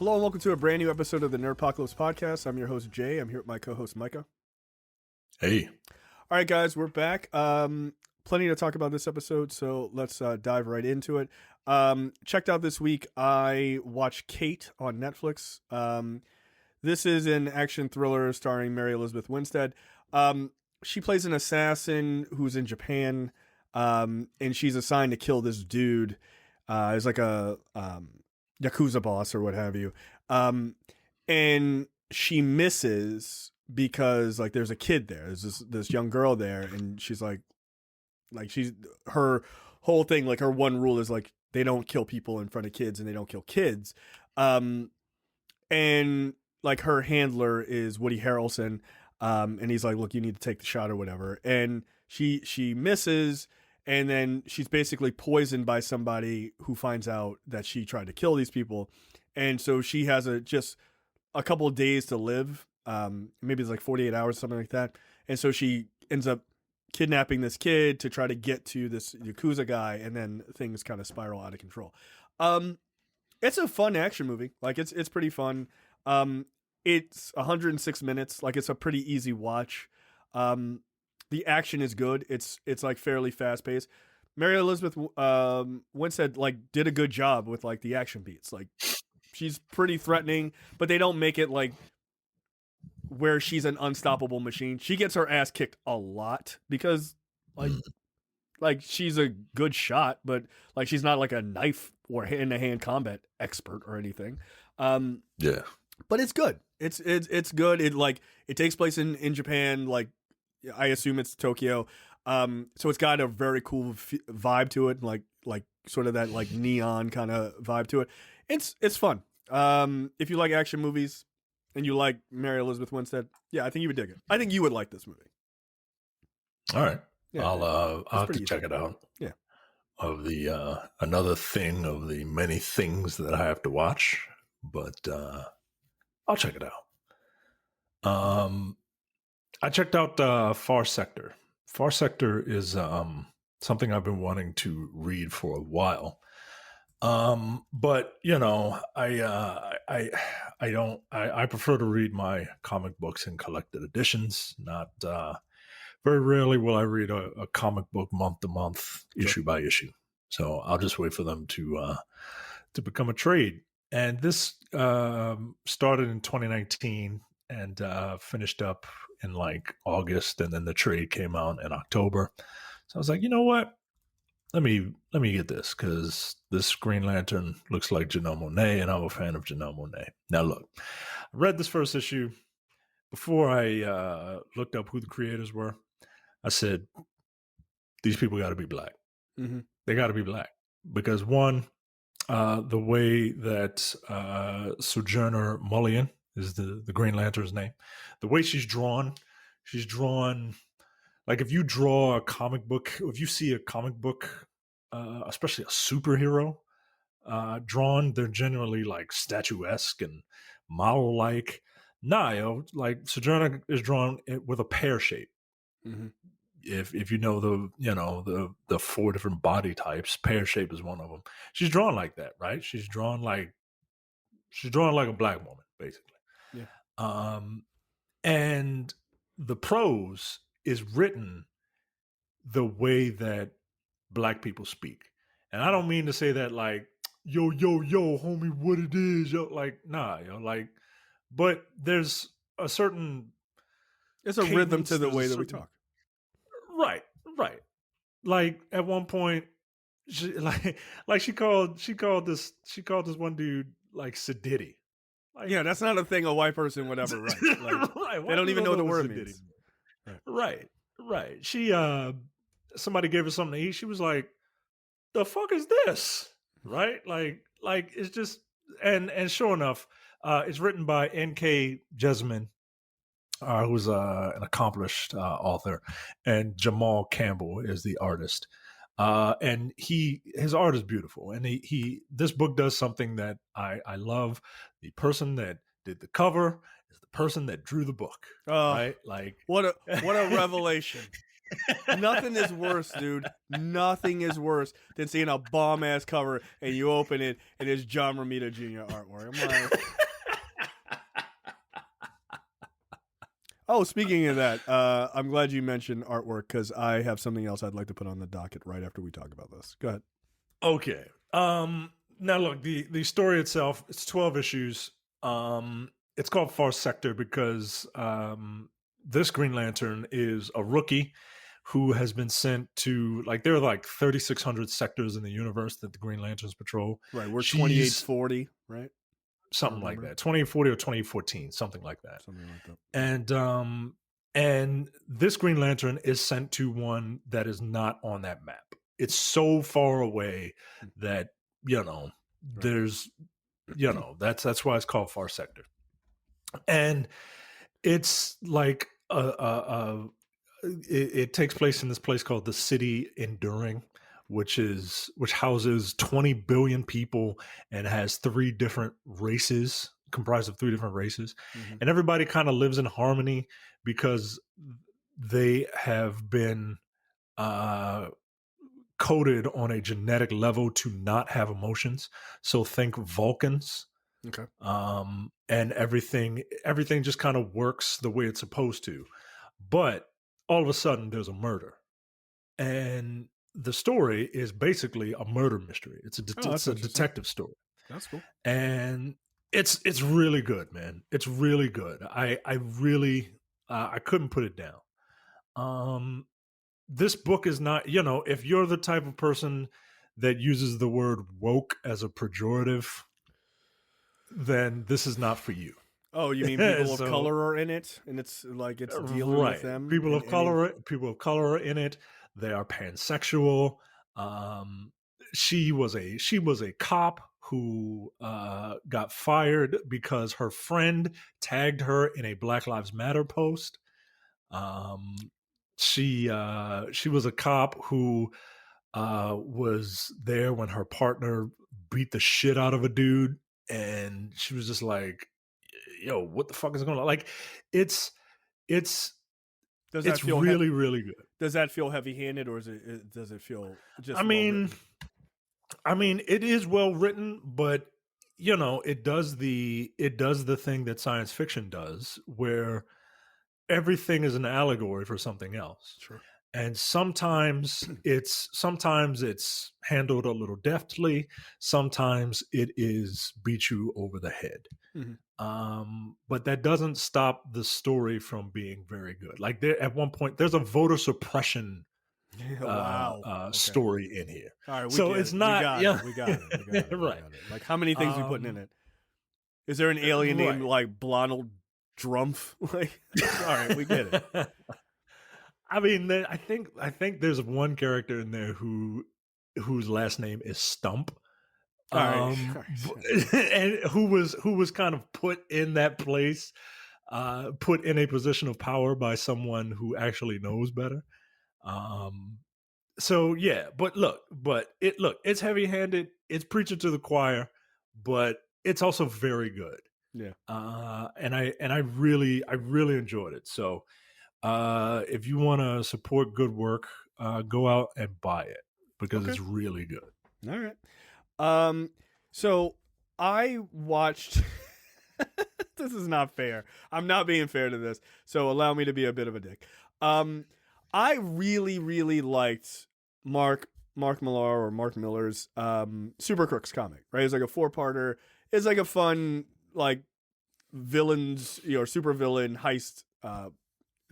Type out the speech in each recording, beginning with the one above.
Hello and welcome to a brand new episode of the Nerdpocalypse podcast. I'm your host Jay. I'm here with my co-host Micah. Hey. All right, guys, we're back. Plenty to talk about this episode, so let's dive right into it. Checked out this week. I watched Kate on Netflix. This is an action thriller starring Mary Elizabeth Winstead. She plays an assassin who's in Japan, and she's assigned to kill this dude. He's like a Yakuza boss or what have you. And she misses because like there's a kid there. There's this young girl there, and she's like she's her whole thing, like her one rule is like they don't kill people in front of kids and they don't kill kids. And like her handler is Woody Harrelson, and he's like, look, you need to take the shot or whatever. And she misses. And then she's basically poisoned by somebody who finds out that she tried to kill these people. And so she has just a couple of days to live. Maybe it's like 48 hours, something like that. And so she ends up kidnapping this kid to try to get to this Yakuza guy. And then things kind of spiral out of control. It's a fun action movie. Like it's pretty fun. It's 106 minutes. Like it's a pretty easy watch. The action is good. It's like fairly fast paced. Mary Elizabeth Winstead like did a good job with like the action beats. Like she's pretty threatening, but they don't make it like where she's an unstoppable machine. She gets her ass kicked a lot because like she's a good shot, but like she's not like a knife or hand-to-hand combat expert or anything. Yeah, but it's good. It's good. It takes place in Japan. Like I assume it's Tokyo. So it's got a very cool vibe to it, like sort of that like neon kind of vibe to it. It's fun. If you like action movies and you like Mary Elizabeth Winstead, yeah, I think you would dig it. I think you would like this movie. All right. Yeah, I'll have to check it out. Yeah. Of the another thing of the many things that I have to watch, but I'll check it out. I checked out Far Sector. Far Sector is something I've been wanting to read for a while. But you know, I prefer to read my comic books in collected editions. Not very rarely will I read a comic book month to month, issue by issue. So I'll just wait for them to become a trade. And this started in 2019 and finished up in like August, and then the trade came out in October. So I was like, you know what? Let me get this because this Green Lantern looks like Janelle Monáe, and I'm a fan of Janelle Monáe. Now look, I read this first issue before I looked up who the creators were. I said, these people got to be black. Mm-hmm. They got to be black because one, the way that Sojourner Mulligan is the Green Lantern's name. The way she's drawn like if you draw a comic book, if you see a comic book, especially a superhero drawn, they're generally like statuesque and model-like. Nah, like Sojourner is drawn with a pear shape. Mm-hmm. If you know the four different body types, pear shape is one of them. She's drawn like that, right? She's drawn like a black woman, basically. Yeah. And the prose is written the way that black people speak. And I don't mean to say that like, yo, homie, what it is, yo, like, nah, like, but there's a certain... It's a rhythm to the way that we talk. Right. Like at one point, she called this one dude like Sadiddy. Like, yeah, that's not a thing a white person would ever write. Like, right. They don't even know what the word means. Right. She somebody gave her something to eat. She was like, "The fuck is this?" Right? Like it's just and sure enough, it's written by N.K. Jessamine, who's an accomplished author, and Jamal Campbell is the artist. And his art is beautiful. And this book does something that I love. The person that did the cover is the person that drew the book. Oh, right? Like what a revelation. Nothing is worse, dude. Nothing is worse than seeing a bomb ass cover and you open it and it's John Romita Jr. artwork. I'm like, oh, speaking of that, I'm glad you mentioned artwork because I have something else I'd like to put on the docket right after we talk about this. Go ahead. Okay. Now look, the story itself, it's 12 issues. It's called Far Sector because this Green Lantern is a rookie who has been sent to, like, there are like 3,600 sectors in the universe that the Green Lanterns patrol. Right, we're 2840, right? Something like that. 2040 or 2014, something like that. Something like that. And this Green Lantern is sent to one that is not on that map. It's so far away that, right. There's, that's why it's called Far Sector. And it's like it takes place in this place called the City Enduring, which houses 20 billion people and has three different races, comprised of three different races. Mm-hmm. And everybody kind of lives in harmony because they have been coded on a genetic level to not have emotions. So think Vulcans. Okay. And everything just kind of works the way it's supposed to. But all of a sudden there's a murder. And the story is basically a murder mystery. It's a detective story. That's cool. And it's really good, man. It's really good. I really I couldn't put it down. This book is not, if you're the type of person that uses the word woke as a pejorative, then this is not for you. Oh, you mean people of color are in it, and it's like it's dealing with them. People of color are in it. They are pansexual. She was a cop who got fired because her friend tagged her in a Black Lives Matter post. She was a cop who was there when her partner beat the shit out of a dude, and she was just yo, what the fuck is going on? Like, it's really, really good. Does that feel heavy-handed, or does it feel just? I mean, it is well written, but it does the thing that science fiction does, where everything is an allegory for something else. Sure. And sometimes it's handled a little deftly. Sometimes it is beat you over the head. Mm-hmm. But that doesn't stop the story from being very good. Like, at one point, there's a voter suppression story in here. All right, so it's not. We got it. Right. Like, how many things are we putting in it? Is there an alien named like Blonald Drumpf? Like, all right, we get it. I mean, I think there's one character in there whose last name is Stump, and who was kind of put in that place, put in a position of power by someone who actually knows better. So yeah, but it's heavy-handed. It's preaching to the choir, but it's also very good. Yeah. And I really enjoyed it. So. If you want to support good work, go out and buy it because it's really good. All right. So I watched. This is not fair. I'm not being fair to this. So allow me to be a bit of a dick. I really, really liked Mark Millar's Super Crooks comic. Right, it's like a 4-parter. It's like a fun villains, super villain heist.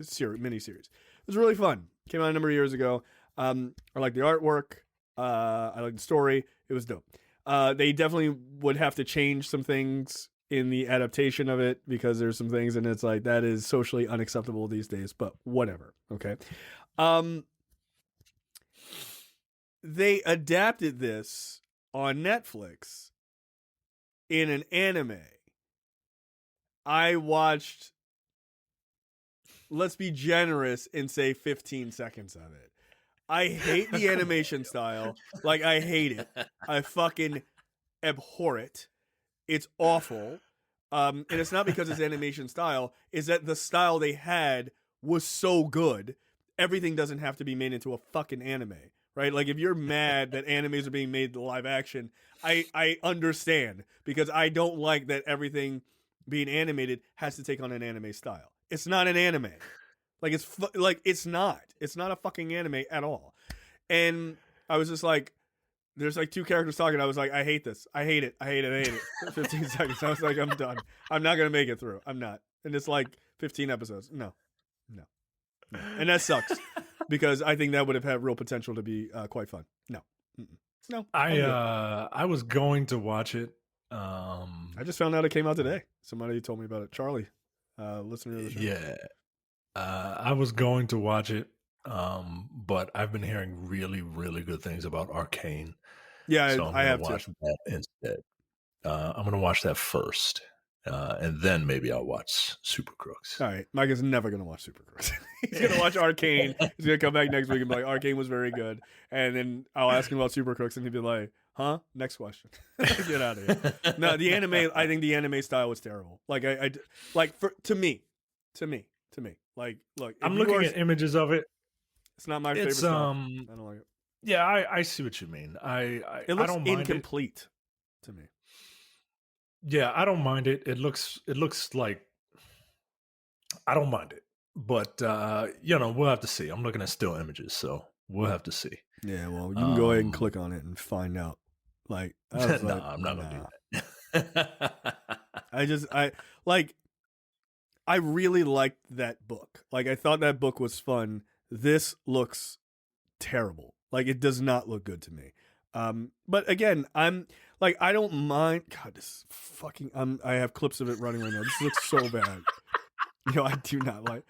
Mini-series. It was really fun. Came out a number of years ago. I like the artwork. I like the story. It was dope. They definitely would have to change some things in the adaptation of it because there's some things and it's like that is socially unacceptable these days, but whatever. Okay. They adapted this on Netflix in an anime. I watched, let's be generous and say 15 seconds of it. I hate the animation style. Like, I hate it. I fucking abhor it. It's awful. And it's not because it's animation style. It's that the style they had was so good. everything doesn't have to be made into a fucking anime, right? Like if you're mad that animes are being made live action, I understand, because I don't like that everything being animated has to take on an anime style. It's not an anime. Like it's not. It's not a fucking anime at all. And I was just like, there's like two characters talking. I was like, I hate this. I hate it. I hate it. I hate it. 15 seconds. I was like, I'm done. I'm not gonna make it through. I'm not. And it's like 15 episodes. No. And that sucks because I think that would have had real potential to be quite fun. No. Mm-mm. No. I was going to watch it. I just found out it came out today. Somebody told me about it. Charlie, listener to the show. Yeah. I was going to watch it, but I've been hearing really, really good things about Arcane. Yeah, so I have to watch to. that instead. I'm going to watch that first, and then maybe I'll watch Super Crooks. All right, Mike is never going to watch Super Crooks. He's going to watch Arcane. He's going to come back next week and be like, Arcane was very good. And then I'll ask him about Super Crooks, and he'll be like, huh? Next question. Get out of here. No, the anime, I think the anime style was terrible. Like, to me. Like, look. I'm looking at images of it. It's not my favorite style. I don't like it. Yeah, I see what you mean. It looks I don't mind incomplete to me. Yeah, I don't mind it. It looks like I don't mind it. But we'll have to see. I'm looking at still images, so we'll have to see. Yeah, well, you can go ahead and click on it and find out. Like, I was no, like, I'm not gonna do that. I really liked that book. Like, I thought that book was fun. This looks terrible. Like, it does not look good to me. But again, I'm like, I don't mind. God, this is fucking. I have clips of it running right now. This looks so bad. I do not like.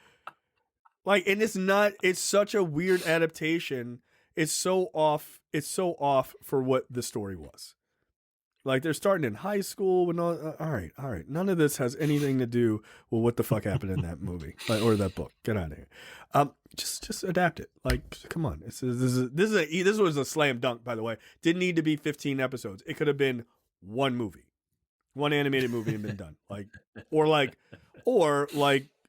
And it's not. It's such a weird adaptation. It's so off. It's so off for what the story was. Like, they're starting in high school and all. All right. None of this has anything to do with what the fuck happened in that movie or that book. Get out of here. Just adapt it. Like, come on. This was a slam dunk, by the way. Didn't need to be 15 episodes. It could have been one movie, one animated movie, and been done. Or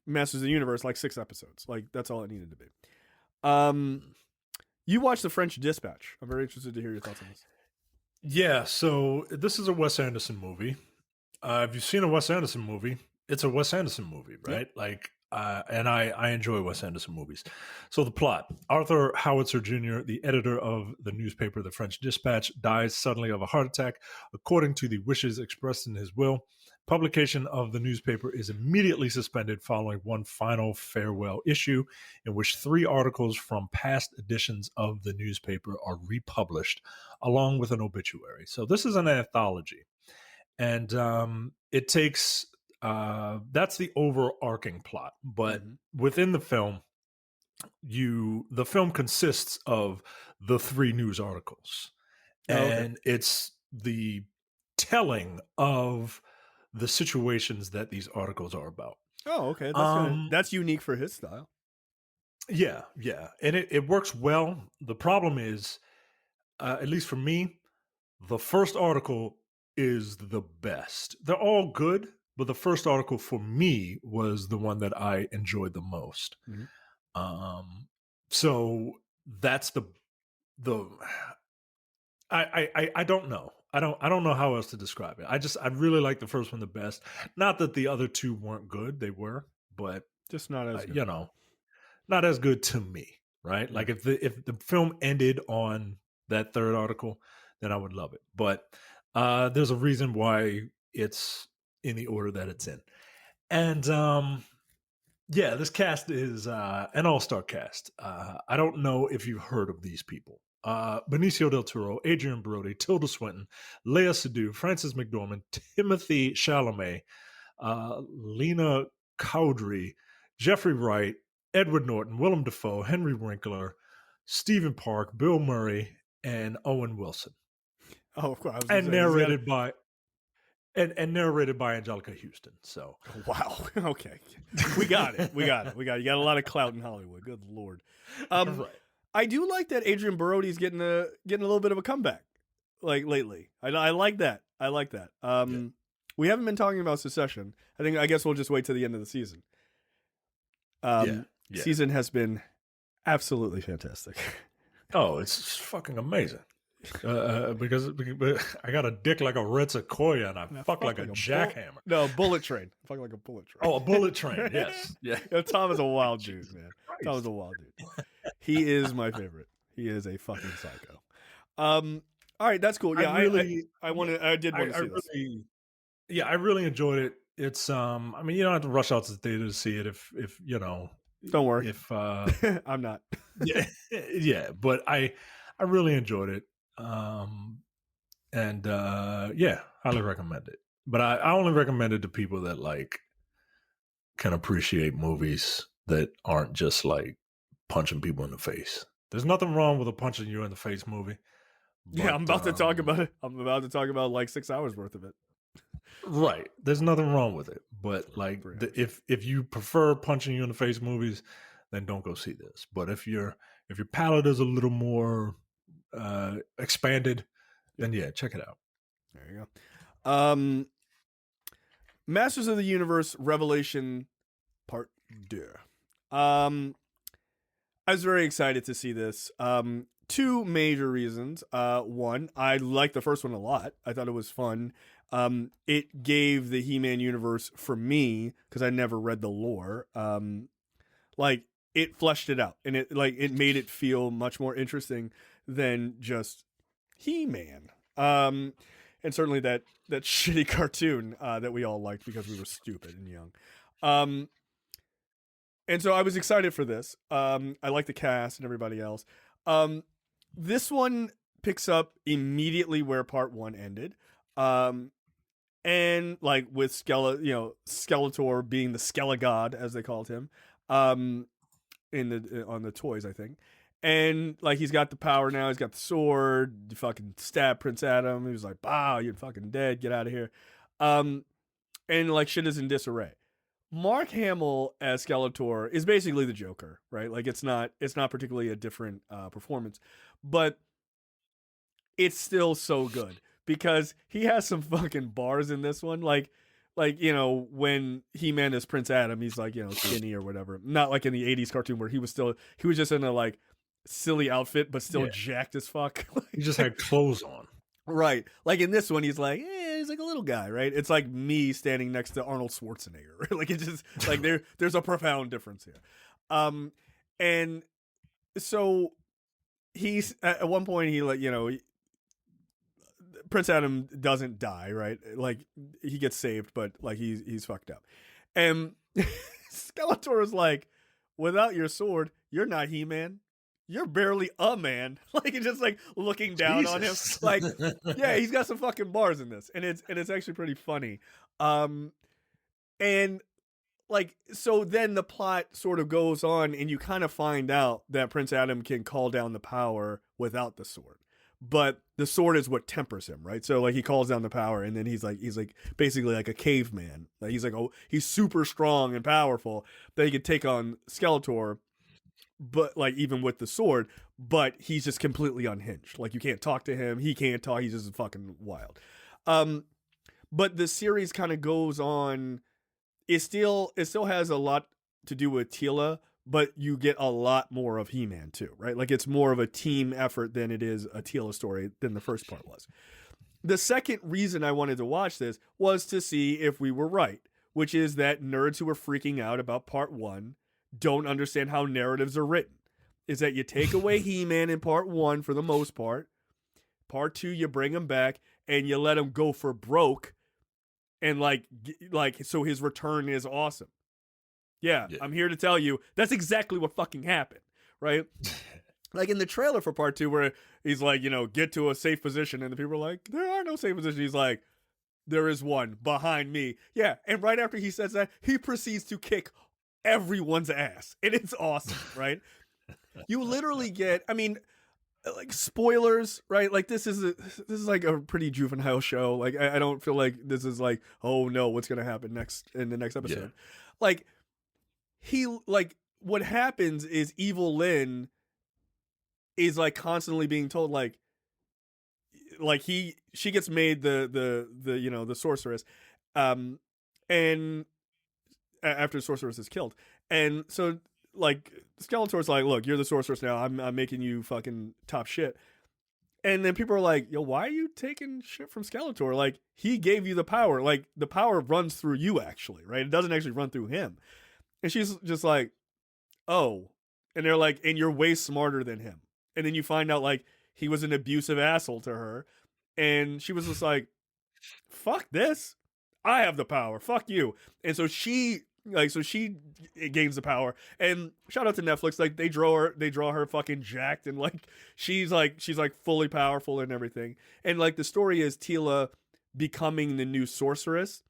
Masters of the Universe, like 6 episodes. Like, that's all it needed to be. You watched The French Dispatch. I'm very interested to hear your thoughts on this. Yeah, so this is a Wes Anderson movie. If you've seen a Wes Anderson movie, it's a Wes Anderson movie, right? Yep. And I enjoy Wes Anderson movies. So the plot: Arthur Howitzer Jr., the editor of the newspaper The French Dispatch, dies suddenly of a heart attack, according to the wishes expressed in his will. Publication of the newspaper is immediately suspended following one final farewell issue, in which 3 articles from past editions of the newspaper are republished, along with an obituary. So this is an anthology. And it takes... that's the overarching plot. But within the film, the film consists of the 3 news articles. And it's the telling of the situations that these articles are about. Oh, okay. That's unique for his style. Yeah. And it works well. The problem is, at least for me, the first article is the best. They're all good, but the first article for me was the one that I enjoyed the most. So that's the I don't know. I don't know how else to describe it. I really like the first one the best. Not that the other 2 weren't good; they were, but just not as good. Not as good to me, right? Yeah. Like if the film ended on that 3rd article, then I would love it. But there's a reason why it's in the order that it's in, and this cast is an all-star cast. I don't know if you've heard of these people. Benicio del Toro, Adrian Brody, Tilda Swinton, Lea Seydoux, Frances McDormand, Timothy Chalamet, Lena Cowdery, Jeffrey Wright, Edward Norton, Willem Dafoe, Henry Winkler, Stephen Park, Bill Murray, and Owen Wilson. Oh, of course. And narrated by Angelica Houston. So wow. Okay. We got it. You got a lot of clout in Hollywood. Good Lord. Right. I do like that Adrian Brody's getting a little bit of a comeback, like lately. I like that. We haven't been talking about Succession. I guess we'll just wait till the end of the season. Season has been Absolutely fantastic. Oh, it's fucking amazing. Because I got a dick like a red sequoia and I And I fuck like a jackhammer. No, bullet train. I fuck like a bullet train. Oh, a bullet train. Yes. Yeah. Yeah, Tom is a wild dude, Jesus man. Tom is Christ. a wild dude. He is my favorite. He is a fucking psycho. All right, that's cool. I Yeah, really, I did want to I see this. really, yeah, I really enjoyed it. It's, I mean, you don't have to rush out to the theater to see it if you know, Don't worry. if, I'm not. yeah, yeah, but I really enjoyed it. And yeah, highly recommend it. But I only recommend it to people that like can appreciate movies that aren't just like punching people in the face. There's nothing wrong with a punching you in the face movie. Yeah, I'm But about to talk about it. I'm about to talk about like 6 hours worth of it. right, there's nothing wrong with it. But For like 3 hours. if you prefer punching you in the face movies, then don't go see this. But if your palate is a little more expanded, then yeah, check it out. There you go. Masters of the Universe Revelation Part 2. I was very excited to see this. Two major reasons. One, I liked the first one a lot. I thought it was fun. It gave the He-Man universe for me, because I never read the lore. Like it fleshed it out, and it made it feel much more interesting than just He-Man. And certainly that shitty cartoon that we all liked because we were stupid and young. And so I was excited for this. I like the cast and everybody else. This one picks up immediately where part one ended. And like with Skeletor being the Skelegod, as they called him, on the toys, I think. And like he's got the power now, he's got the sword, you fucking stab Prince Adam. He was like, "Bah, you're fucking dead, get out of here." And like shit is in disarray. Mark Hamill as Skeletor is basically the Joker, right? Like it's not particularly a different performance, but it's still so good because he has some fucking bars in this one. Like when He-Man is Prince Adam, he's like skinny or whatever. Not like in the '80s cartoon where he was just in a like silly outfit but still jacked as fuck. He just had clothes on. Right. Like in this one, he's like a little guy, right? It's like me standing next to Arnold Schwarzenegger, right? Like it's just like there's a profound difference here. And so he's at one point Prince Adam doesn't die, right? Like he gets saved, but like he's fucked up. And Skeletor is like, without your sword, you're not He-Man. You're barely a man. Like it's just like looking down on him. Like, yeah, he's got some fucking bars in this, and it's actually pretty funny. And like so then the plot sort of goes on, and you kind of find out that Prince Adam can call down the power without the sword, but the sword is what tempers him, right? So like he calls down the power, and then he's like basically like a caveman. Like he's like, oh, he's super strong and powerful that he could take on Skeletor. But like even with the sword, but he's just completely unhinged. Like you can't talk to him, he can't talk, he's just fucking wild. But the series kind of goes on. It still has a lot to do with Teela, but you get a lot more of He-Man too, right? Like it's more of a team effort than it is a Teela story than the first part was. The second reason I wanted to watch this was to see if we were right, which is that nerds who were freaking out about part one don't understand how narratives are written. Is that you take away He-Man in part one for the most part. Part two, you bring him back and you let him go for broke, and like so his return is awesome. Yeah, I'm here to tell you that's exactly what fucking happened, right? Like in the trailer for part two, where he's like, get to a safe position, and the people are like, there are no safe positions. He's like, there is one behind me. Yeah, and right after he says that, he proceeds to kick everyone's ass, and it's awesome, right? You literally get, I mean, like spoilers, right? Like this is like a pretty juvenile show. Like I don't feel like this is like, oh no, what's gonna happen next in the next episode? Like what happens is Evil Lynn is like constantly being told like she gets made the sorceress, and after the sorceress is killed, and so like Skeletor's like, look, you're the sorceress now. I'm making you fucking top shit. And then people are like, yo, why are you taking shit from Skeletor? Like, he gave you the power. Like, the power runs through you, actually, right? It doesn't actually run through him. And she's just like, oh. And they're like, and you're way smarter than him. And then you find out, like, he was an abusive asshole to her. And she was just like, fuck this. I have the power. Fuck you. And so she gains the power. And shout out to Netflix, like they draw her fucking jacked, and like she's fully powerful and everything. And like the story is Tila becoming the new sorceress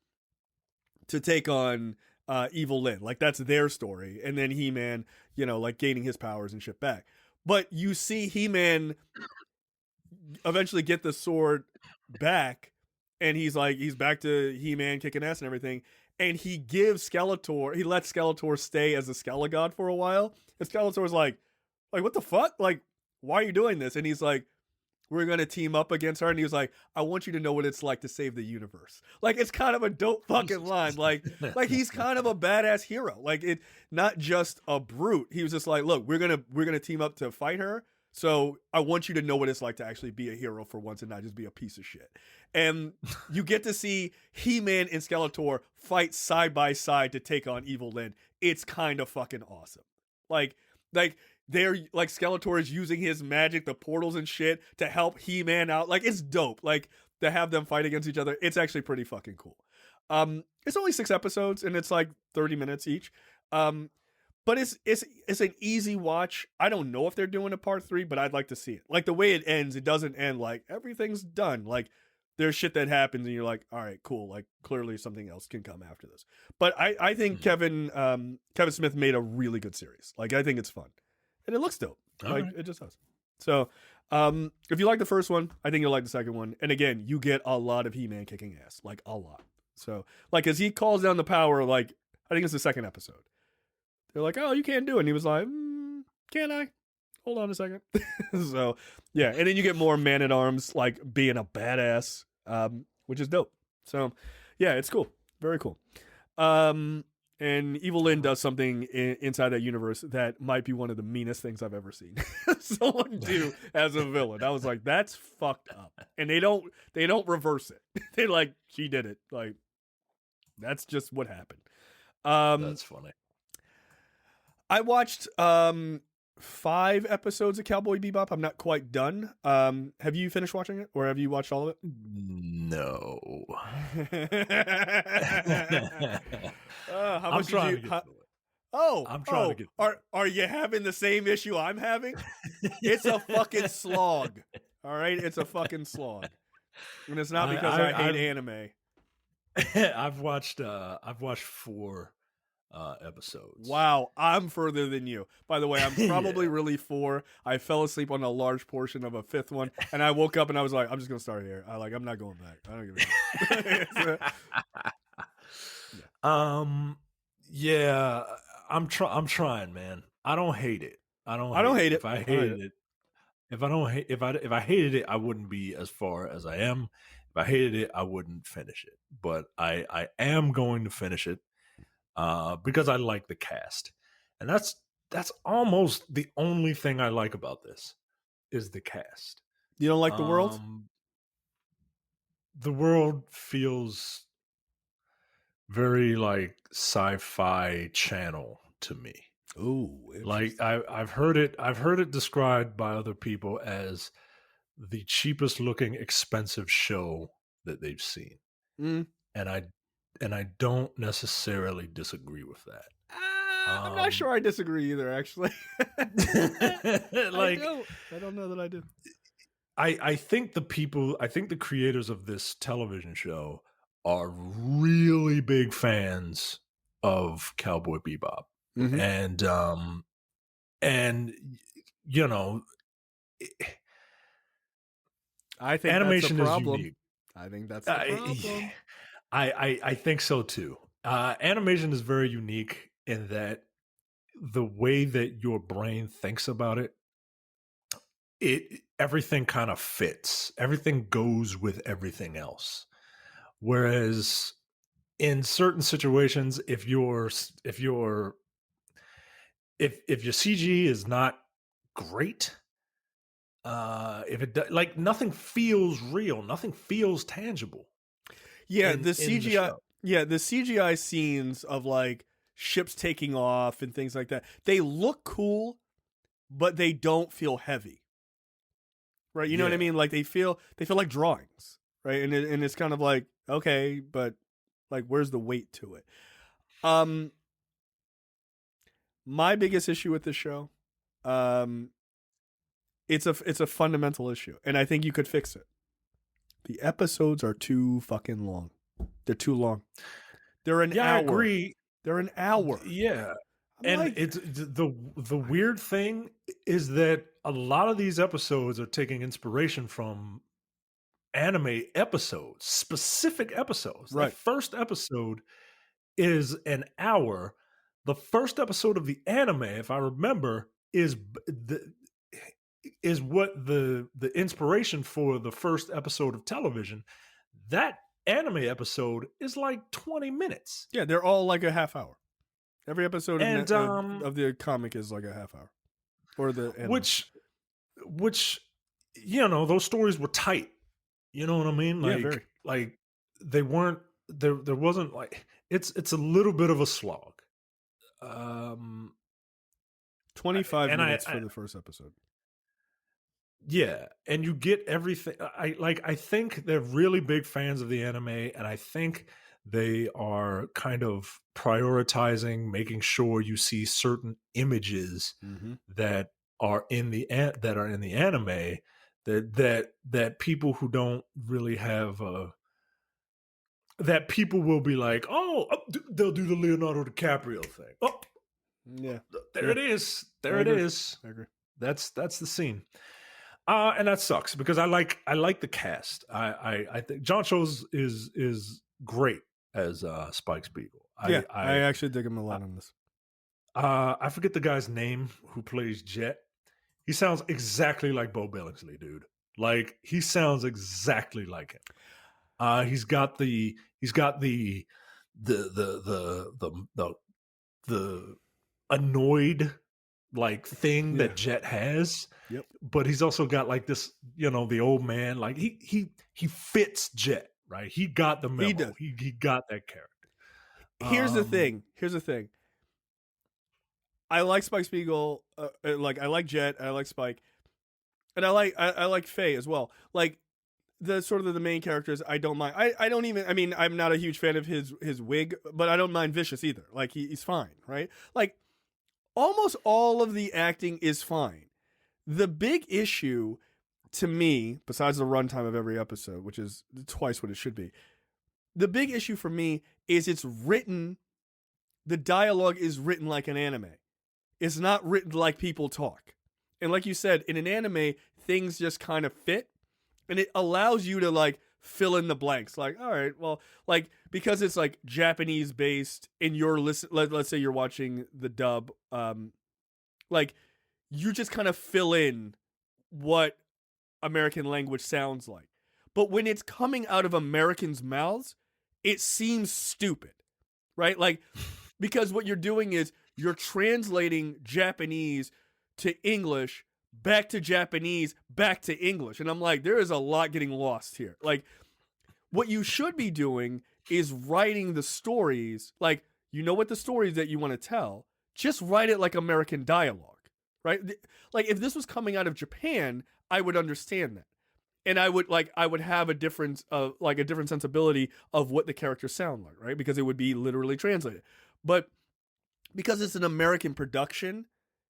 to take on Evil Lyn. Like that's their story. And then He-Man, like gaining his powers and shit back. But you see He-Man eventually get the sword back, and he's back to He-Man kicking ass and everything. And he lets Skeletor stay as a Skelegod for a while. And Skeletor's like, what the fuck? Like, why are you doing this? And he's like, we're going to team up against her. And he was like, I want you to know what it's like to save the universe. Like, it's kind of a dope fucking line. Like he's kind of a badass hero. Like, it not just a brute. He was just like, look, we're going to team up to fight her. So I want you to know what it's like to actually be a hero for once and not just be a piece of shit. And you get to see He-Man and Skeletor fight side by side to take on Evil Lyn. It's kind of fucking awesome. Like they're like Skeletor is using his magic, the portals and shit to help He-Man out. Like it's dope. Like to have them fight against each other. It's actually pretty fucking cool. It's only 6 episodes and it's like 30 minutes each. But it's an easy watch. I don't know if they're doing a part 3, but I'd like to see it. Like the way it ends, it doesn't end like everything's done. Like there's shit that happens and you're like, all right, cool. Like clearly something else can come after this. But I think Kevin Smith made a really good series. Like I think it's fun. And it looks dope. It just does. So if you like the first one, I think you'll like the second one. And again, you get a lot of He-Man kicking ass. Like a lot. So like as he calls down the power, like I think it's the second episode. They're like, oh, you can't do it. And he was like, can I? Hold on a second. So, yeah. And then you get more Man-at-Arms, like, being a badass, which is dope. So, yeah, it's cool. Very cool. And Evil Lyn does something inside that universe that might be one of the meanest things I've ever seen someone do as a villain. I was like, that's fucked up. And they don't reverse it. They like, she did it. Like, that's just what happened. That's funny. I watched 5 episodes of Cowboy Bebop. I'm not quite done. Have you finished watching it, or have you watched all of it? No. How much did you? I'm trying to get. Are you having the same issue I'm having? It's a fucking slog. All right, it's a fucking slog, and it's not because I hate anime. I've watched 4 episodes. Wow, I'm further than you. By the way, I'm probably really 4. I fell asleep on a large portion of a 5th one, and I woke up and I was like, I'm just gonna start here. I'm not going back. I don't give a shit. Yeah, I'm trying, man. I don't hate it. I don't hate it. If I hated it, if I hated it, I wouldn't be as far as I am. If I hated it, I wouldn't finish it. But I am going to finish it. Because I like the cast, and that's almost the only thing I like about this is the cast. You don't like the world? The world feels very like sci-fi channel to me. Ooh, like I've heard it described by other people as the cheapest looking expensive show that they've seen, and I don't necessarily disagree with that. I'm not sure I disagree either, actually. Like, I don't know that I do. I think the creators of this television show are really big fans of Cowboy Bebop. Mm-hmm. And you know, I think animation that's the problem. is unique. I think that's the problem. I think so too. Animation is very unique in that the way that your brain thinks about it, everything kind of fits. Everything goes with everything else. Whereas in certain situations, if you're if your CG is not great, if like nothing feels real, nothing feels tangible Yeah, in the show. The CGI scenes of like ships taking off and things like that, they look cool, but they don't feel heavy. Right? You know what I Yeah. mean? Like they feel like drawings, right? And it's kind of like, okay, but like where's the weight to it? Um my biggest issue with this show, um it's a fundamental issue, and I think you could fix it. The episodes are too fucking long. They're too long. They're an Yeah, I hour. agree. They're an hour. Yeah. I'm And like, it's the weird thing is that a lot of these episodes are taking inspiration from anime episodes, specific episodes. That right. first episode is an hour. The first episode of the anime, if I remember, is what the inspiration for the first episode of television. That anime episode is like 20 minutes. Yeah, they're all like a half hour. Every episode And of the comic is like a half hour, or the anime. which you know, those stories were tight. You know what I mean? Yeah, Like very. like they weren't there wasn't like it's a little bit of a slog. 25 And minutes for the first episode. yeah, and you get everything. I think they're really big fans of the anime, and I think they are kind of prioritizing making sure you see certain images Mm-hmm. that are in the anime that people who don't really have that people will be like, they'll do the Leonardo DiCaprio thing. Oh, Yeah. there Yeah. it is. There I it agree. is. I agree. That's the scene. And that sucks because I like the cast. I think John Cho is great as Spike Spiegel. I actually dig him a lot on this. I forget the guy's name who plays Jet. He sounds exactly like Bo Billingsley, dude. Like he sounds exactly like him. He's got the the annoyed like thing that Jet has. Yep. But he's also got like this, you know, the old man. Like he fits Jet, right? He got the memo. He does. He got that character. Here's the thing. I like Spike Spiegel. Like I like Jet. I like Spike, and I like Faye as well. Like the sort of the main characters, I don't mind. I don't even. I mean, I'm not a huge fan of his wig, but I don't mind Vicious either. Like he's fine, right? Like almost all of the acting is fine. The big issue to me, besides the runtime of every episode, which is twice what it should be, the big issue for me is it's written. The dialogue is written like an anime. It's not written like people talk. And like you said, in an anime, things just kind of fit. And it allows you to like fill in the blanks. Like, all right, well, like because it's like Japanese based and you're let's say you're watching the dub, like you just kind of fill in what American language sounds like. But when it's coming out of Americans' mouths, it seems stupid. Right? Like because what you're doing is you're translating Japanese to English, back to Japanese, back to English. And I'm like, there is a lot getting lost here. Like, what you should be doing is writing the stories. Like, you know what the stories that you want to tell, just write it like American dialogue, right? Like, if this was coming out of Japan, I would understand that. And I would have a different sensibility of what the characters sound like, right? Because it would be literally translated. But because it's an American production,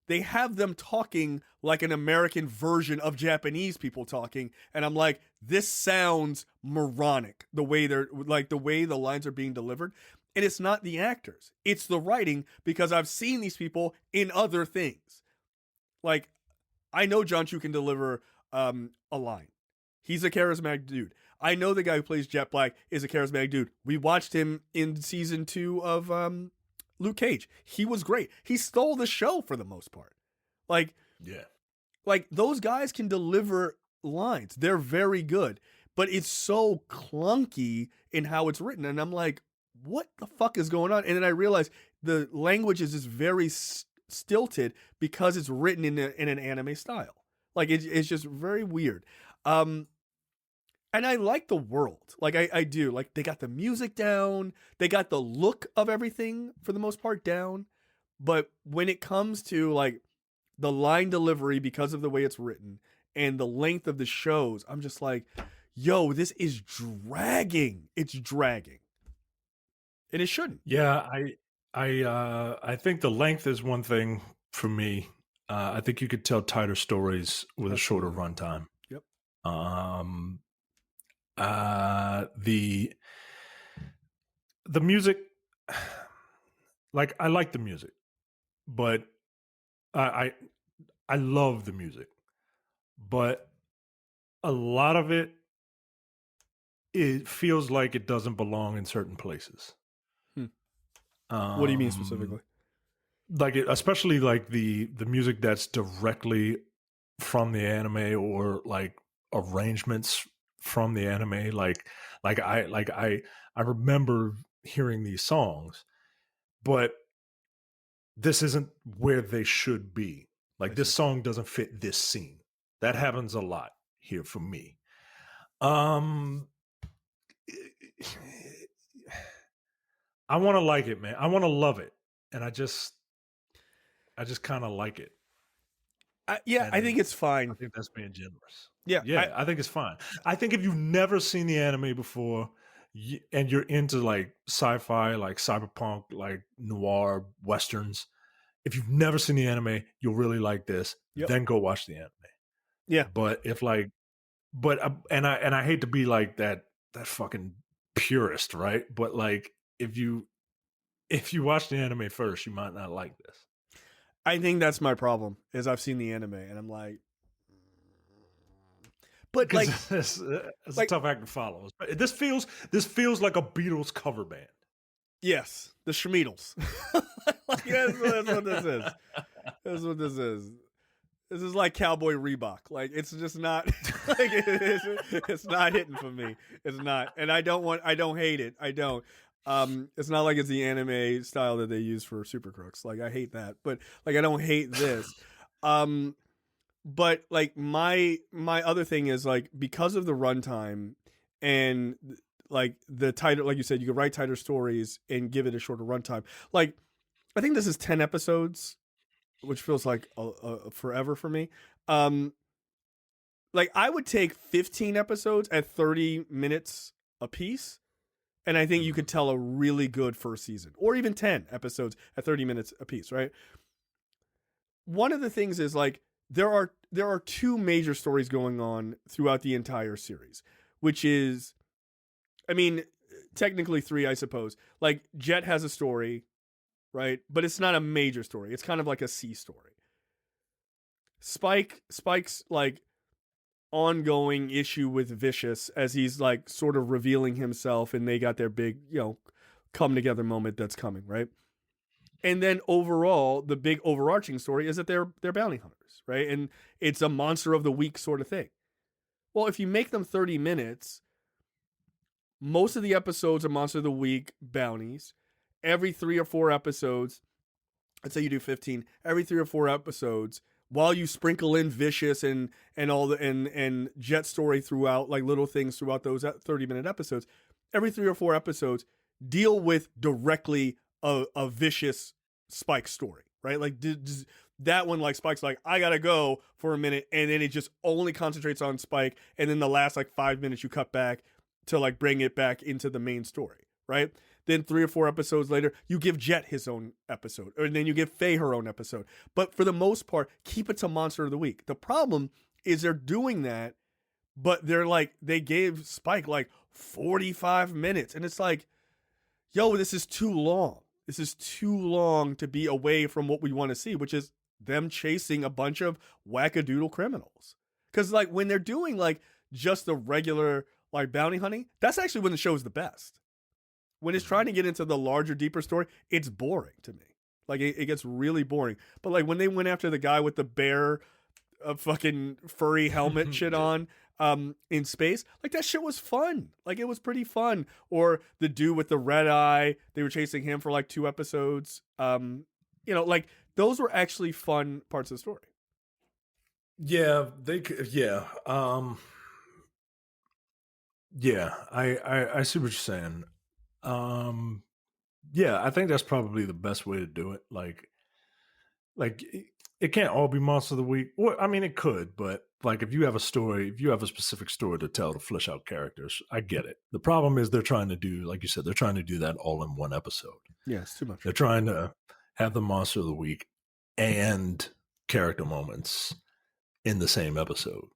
they have them talking like an American version of Japanese people talking. And I'm like, this sounds moronic, the way the lines are being delivered. And it's not the actors, it's the writing, because I've seen these people in other things. Like, I know John Chu can deliver a line. He's a charismatic dude. I know the guy who plays Jet Black is a charismatic dude. We watched him in season 2 of Luke Cage. He was great. He stole the show for the most part. Like those guys can deliver lines. They're very good, but it's so clunky in how it's written. And I'm like, what the fuck is going on? And then I realized the language is just very stilted because it's written in an anime style. Like it's just very weird. And I like the world. Like I do. Like they got the music down. They got the look of everything for the most part down. But when it comes to like the line delivery because of the way it's written and the length of the shows, I'm just like, yo, this is dragging. It's dragging. And it shouldn't. Yeah, I think the length is one thing for me. I think you could tell tighter stories with Absolutely. a shorter runtime. Yep. Um, the music, like I like the music, but I I love the music, but a lot of it feels like it doesn't belong in certain places. Hmm. What do you mean specifically? Like especially like the music that's directly from the anime or like arrangements from the anime. I remember hearing these songs, but this isn't where they should be. Like this song doesn't fit this scene. That happens a lot here for me. I want to like it, man. I want to love it, and I just kind of like it. I think it's fine. I think that's being generous. Yeah, I think it's fine. I think if you've never seen the anime before and you're into like sci-fi, like cyberpunk, like noir westerns, if you've never seen the anime, you'll really like this. Yep. Then go watch the anime. Yeah. But if like, and I hate to be like that fucking purist, right? But like, if you watch the anime first, you might not like this. I think that's my problem. Is I've seen the anime and I'm like, but like it's like, a tough act to follow. This feels like a Beatles cover band. Yes, the Schmeedles. Like, that's what this is. That's what this is. This is like Cowboy Bebop. Like it's just not. Like it's not hitting for me. It's not, and I don't hate it. I don't. It's not like it's the anime style that they use for Super Crooks. Like I hate that, but like I don't hate this. But like my other thing is like because of the runtime and like the title, like you said, you could write tighter stories and give it a shorter runtime. Like I think this is 10 episodes, which feels like a forever for me. Like I would take 15 episodes at 30 minutes a piece. And I think you could tell a really good first season, or even 10 episodes at 30 minutes a piece, right? One of the things is like there are two major stories going on throughout the entire series, which is, I mean, technically three, I suppose. Like Jet has a story, right? But it's not a major story. It's kind of like a C story. Spike's like ongoing issue with Vicious as he's like sort of revealing himself and they got their big, come together moment that's coming, right? And then overall, the big overarching story is that they're bounty hunters, right? And it's a monster of the week sort of thing. Well, if you make them 30 minutes, most of the episodes are monster of the week bounties. Every 3 or 4 episodes, let's say you do 15, every 3 or 4 episodes, while you sprinkle in Vicious and all the and Jet story throughout, like little things throughout those 30-minute episodes, every 3 or 4 episodes deal with directly a Vicious Spike story, right? Like that one, like Spike's like, I gotta go for a minute, and then it just only concentrates on Spike, and then the last like 5 minutes you cut back to like bring it back into the main story, right? Then 3 or 4 episodes later, you give Jet his own episode, and then you give Faye her own episode. But for the most part, keep it to Monster of the Week. The problem is they're doing that, but they're like, they gave Spike like 45 minutes, and it's like, yo, this is too long. This is too long to be away from what we want to see, which is them chasing a bunch of wackadoodle criminals. Because like when they're doing like just the regular like bounty hunting, that's actually when the show's the best. When it's trying to get into the larger, deeper story, it's boring to me. Like it gets really boring. But like when they went after the guy with the bear, fucking furry helmet shit on, in space, like that shit was fun. Like it was pretty fun. Or the dude with the red eye, they were chasing him for like 2 episodes. Like those were actually fun parts of the story. Yeah, they could. Yeah, yeah. I see what you're saying. Yeah, I think that's probably the best way to do it. Like it can't all be monster of the week. Well, I mean, it could, but like if you have a story, if you have a specific story to tell to flesh out characters, I get it. The problem is they're trying to do, like you said, they're trying to do that all in one episode. Yeah, it's too much. They're trying to have the monster of the week and character moments in the same episode.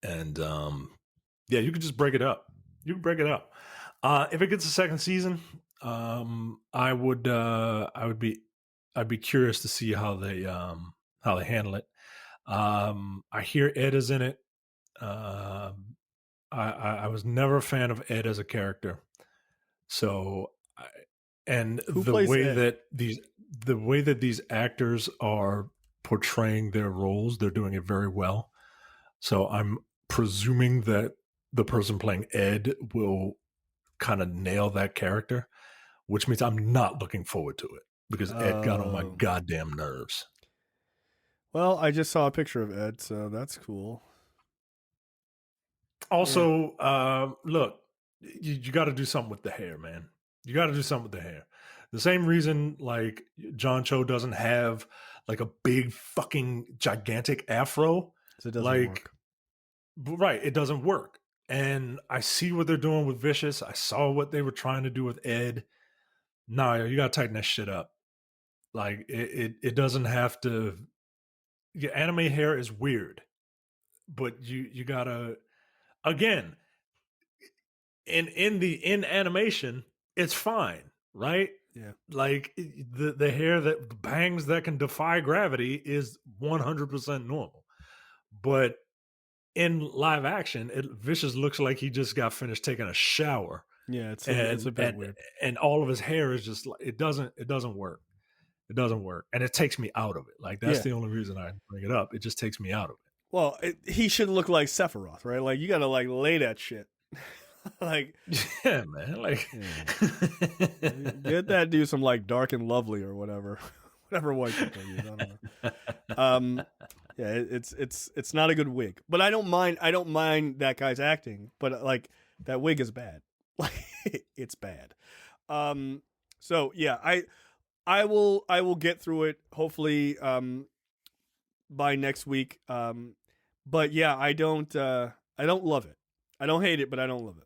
And yeah, you could just break it up. You can break it up. If it gets a second season, I'd be curious to see how they handle it. I hear Ed is in it. I was never a fan of Ed as a character. So, and Who the plays way Ed? that these actors are portraying their roles, they're doing it very well. So I'm presuming that the person playing Ed will kind of nail that character, which means I'm not looking forward to it because Ed got on my goddamn nerves. Well, I just saw a picture of Ed, so that's cool. Also, look, you got to do something with the hair, man. You got to do something with the hair. The same reason, like, John Cho doesn't have like a big fucking gigantic afro. So it doesn't work. Right, it doesn't work. And I see what they're doing with Vicious. I saw what they were trying to do with Ed. Nah, you got to tighten that shit up. Like, it doesn't have to. Your anime hair is weird, but you gotta, again, in animation, it's fine, right? Yeah. Like the hair that bangs that can defy gravity is 100% normal. But in live action, Vicious looks like he just got finished taking a shower. Yeah, it's a bit weird. And all of his hair is just like, it doesn't work. It doesn't work. And it takes me out of it. Like, that's the only reason I bring it up. It just takes me out of it. Well, he should look like Sephiroth, right? Like, you got to like lay that shit. Like, yeah, man. Like, get that dude some like Dark and Lovely or whatever white people use. I don't know. Yeah, it's not a good wig, but I don't mind that guy's acting, but like that wig is bad. Like, it's bad. So yeah, I will get through it hopefully by next week. But yeah, I don't love it. I don't hate it, but I don't love it.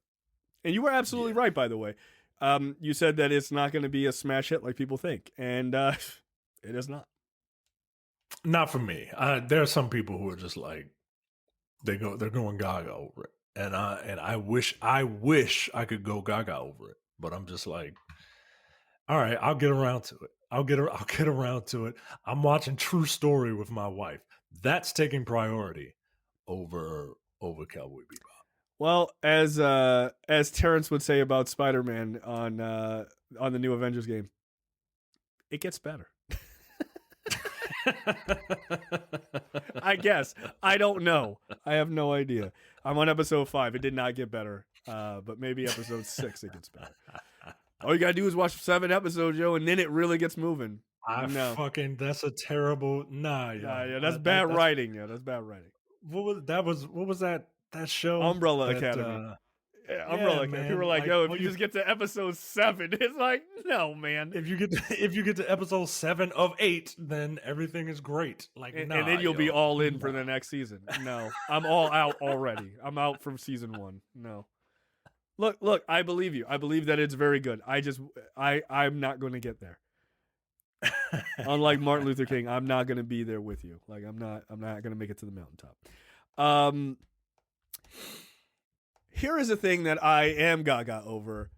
And you were absolutely right, by the way. You said that it's not going to be a smash hit like people think, and it is not. Not for me. There are some people who are just like they're going gaga over it, and I wish I could go gaga over it, but I'm just like, all right, I'll get around to it. I'll get around to it. I'm watching True Story with my wife. That's taking priority over Cowboy Bebop. Well, as Terrence would say about Spider-Man on the new Avengers game, it gets better. I guess. I don't know. I have no idea. I'm on episode 5. It did not get better. But maybe episode 6 it gets better. All you gotta do is watch 7 episodes, Joe, and then it really gets moving. That's a terrible yeah, that's bad writing. Yeah, that's bad writing. What was that show? Umbrella Academy. Umbrella Academy. People were like, yo, if you just get to episode 7, it's like, no, man. If you get to episode 7 of 8, then everything is great. Like, and then you'll be all in for the next season. No, I'm all out already. I'm out from season 1. No. Look, I believe you. I believe that it's very good. I'm not going to get there. Unlike Martin Luther King, I'm not going to be there with you. Like, I'm not going to make it to the mountaintop. Here is a thing that I am gaga over.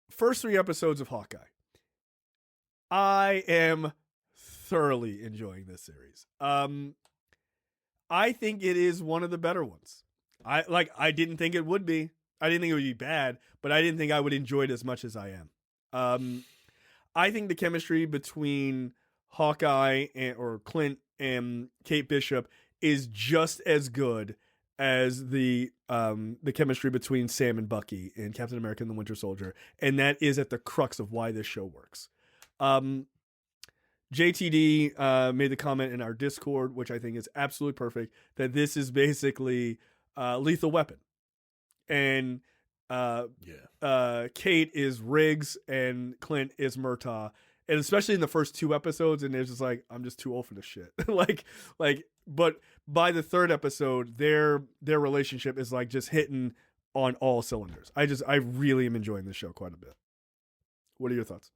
First 3 episodes of Hawkeye. I am thoroughly enjoying this series. I think it is one of the better ones. I didn't think it would be. I didn't think it would be bad, but I didn't think I would enjoy it as much as I am. I think the chemistry between Hawkeye or Clint and Kate Bishop is just as good as the chemistry between Sam and Bucky in Captain America and the Winter Soldier, and that is at the crux of why this show works. JTD made the comment in our Discord, which I think is absolutely perfect, that this is basically Lethal Weapon, and Kate is Riggs and Clint is Murtaugh, and especially in the first 2 episodes, and it's just like, I'm just too old for this shit. But by the 3rd episode, their relationship is like just hitting on all cylinders. I really am enjoying this show quite a bit. What are your thoughts?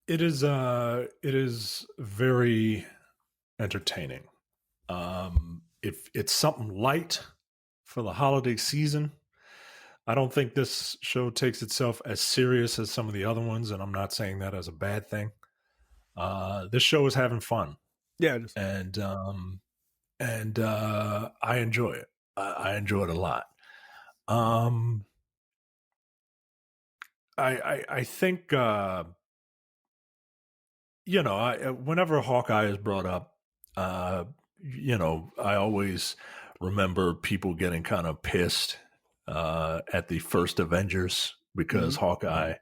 It is very entertaining. If it's something light for the holiday season, I don't think this show takes itself as serious as some of the other ones, and I'm not saying that as a bad thing. This show is having fun. Yeah, it is. And I enjoy it. I enjoy it a lot. I think whenever Hawkeye is brought up, I always remember people getting kind of pissed at the first Avengers because Hawkeye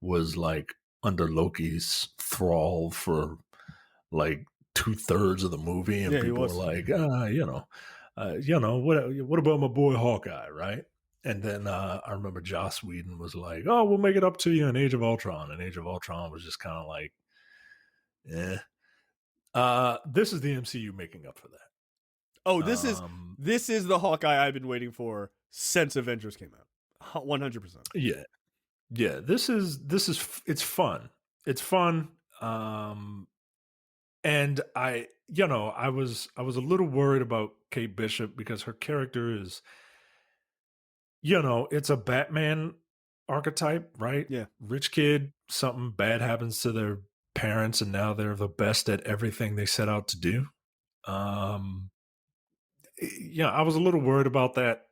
was like under Loki's thrall for like 2/3 of the movie, and people were like, what about my boy Hawkeye, right? And then I remember Joss Whedon was like, "Oh, we'll make it up to you in Age of Ultron," and Age of Ultron was just kind of like, "Eh." This is the MCU making up for that. Oh, this is the Hawkeye I've been waiting for since Avengers came out. 100%. Yeah. This is it's fun. It's fun. And I was a little worried about Kate Bishop because her character is, it's a Batman archetype, right? Yeah. Rich kid, something bad happens to their parents, and now they're the best at everything they set out to do. I was a little worried about that.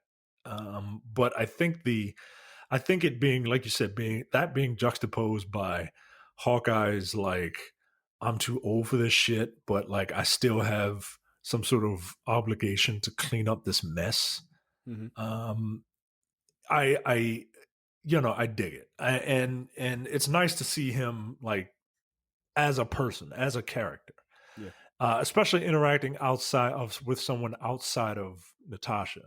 But I think it being, like you said, being juxtaposed by Hawkeye's like, I'm too old for this shit, but like I still have some sort of obligation to clean up this mess. I dig it. And it's nice to see him like as a person, as a character. Yeah. Especially interacting with someone outside of Natasha,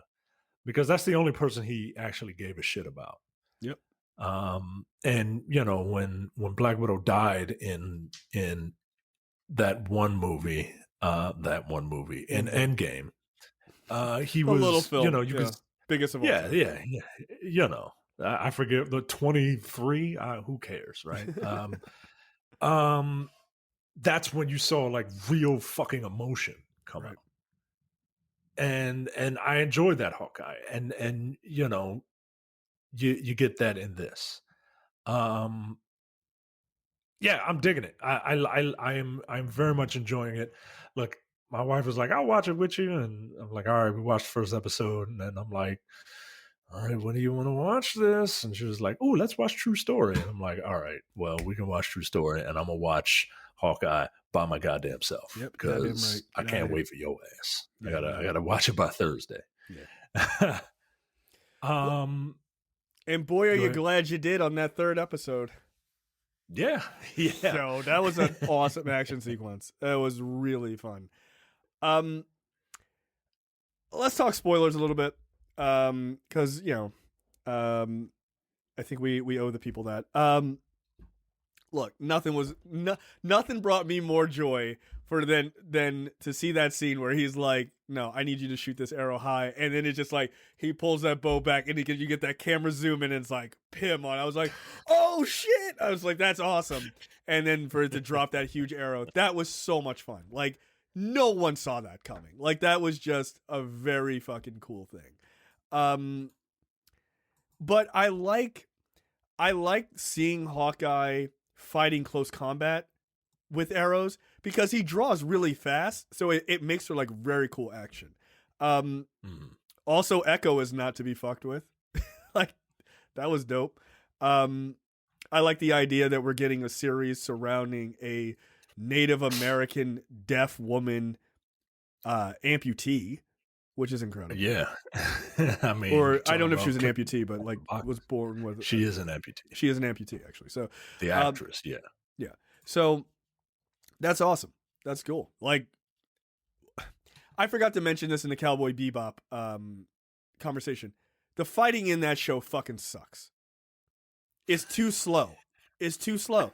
because that's the only person he actually gave a shit about. Yep. And when Black Widow died in that one movie in Endgame, he was little film, could, biggest of all time. Yeah. I forget the 23. Who cares, right? That's when you saw like real fucking emotion come out. And I enjoyed that Hawkeye, and you get that in this. I'm digging it. I'm very much enjoying it. Look, my wife was like, "I'll watch it with you," and I'm like, "All right." We watched the first episode, and then I'm like, "All right, when do you want to watch this?" And she was like, "Oh, let's watch True Story." And I'm like, "All right, well, we can watch True Story, and I'm gonna watch Hawkeye by my goddamn self, because I can't wait for your ass. I gotta watch it by Thursday." Yeah. And boy, are you glad you did on that 3rd episode. Yeah. So that was an awesome action sequence. It was really fun. Let's talk spoilers a little bit, because I think we owe the people that. Look, nothing brought me more joy than to see that scene where he's like, "No, I need you to shoot this arrow high," and then it's just like he pulls that bow back, and you get that camera zoom, and it's like Pim on. I was like, "Oh shit!" I was like, "That's awesome!" And then for it to drop that huge arrow, that was so much fun. Like no one saw that coming. Like that was just a very fucking cool thing. But I like seeing Hawkeye fighting close combat with arrows, because he draws really fast, so it makes for like very cool action. Also, Echo is not to be fucked with. Like that was dope. I like the idea that we're getting a series surrounding a Native American deaf woman amputee, which is incredible. Yeah. I mean, or I don't know if she was an amputee, but like was born with. She is an amputee. She is an amputee, actually. So the actress, Yeah. So that's awesome. That's cool. Like, I forgot to mention this in the Cowboy Bebop conversation. The fighting in that show fucking sucks. It's too slow. It's too slow.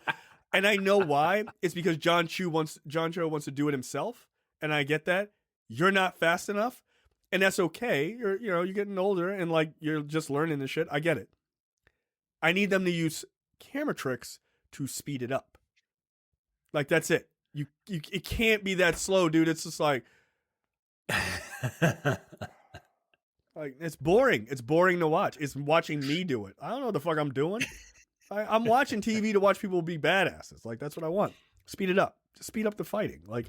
And I know why. It's because John Cho wants to do it himself, and I get that. You're not fast enough, and that's okay. You're getting older, and like you're just learning this shit. I get it. I need them to use camera tricks to speed it up. Like that's it. You it can't be that slow, dude. It's just like it's boring. It's boring to watch. It's watching me do it. I don't know what the fuck I'm doing. I'm watching TV to watch people be badasses. Like that's what I want. Speed it up. Just speed up the fighting. Like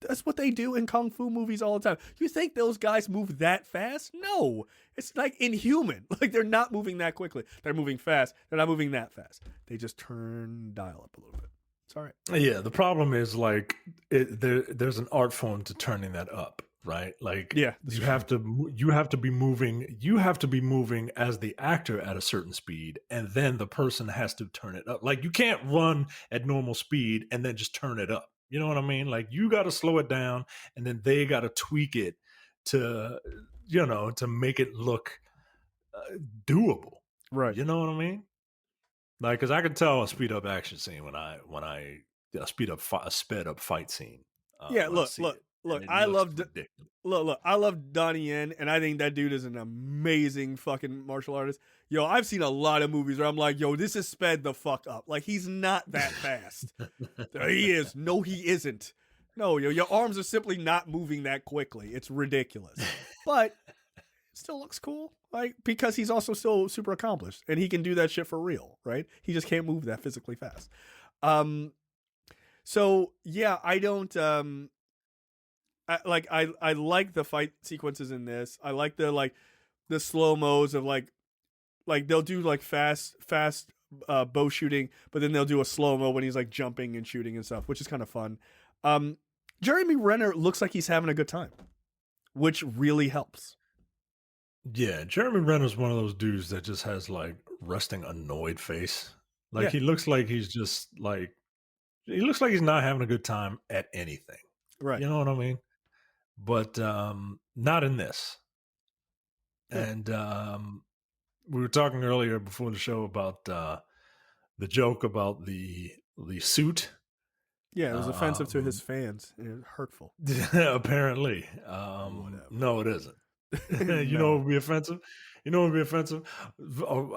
that's what they do in kung fu movies all the time. You think those guys move that fast? No. It's like inhuman. Like they're not moving that quickly. They're moving fast. They're not moving that fast. They just turn dial up a little bit. It's all right. Yeah, the problem is like there's an art form to turning that up, right? Like Yeah, you have to be moving as the actor at a certain speed, and then the person has to turn it up. Like you can't run at normal speed and then just turn it up. You know what I mean? Like you got to slow it down, and then they got to tweak it to to make it look doable. Right. You know what I mean? Like, because I can tell a speed up action scene when I a sped up fight scene. Yeah, look. I love I love Donnie Yen, and I think that dude is an amazing fucking martial artist. Yo, I've seen a lot of movies where I'm like, yo, this is sped the fuck up. Like he's not that fast. He is. No, he isn't. No, yo, your arms are simply not moving that quickly. It's ridiculous. But it still looks cool. Like because he's also still super accomplished and he can do that shit for real, right? He just can't move that physically fast. So yeah, I don't I like the fight sequences in this. I like the slow mos of like they'll do like fast bow shooting, but then they'll do a slow mo when he's like jumping and shooting and stuff, which is kind of fun. Jeremy Renner looks like he's having a good time, which really helps. Yeah, Jeremy Renner's one of those dudes that just has like resting annoyed face. Like Yeah. he looks like he's just like he looks like he's not having a good time at anything. Right. You know what I mean? But not in this. Yeah. And we were talking earlier before the show about the joke about the suit. Yeah, it was offensive to his fans. It was hurtful. Apparently. No, it isn't. You know what would be offensive? You know what would be offensive?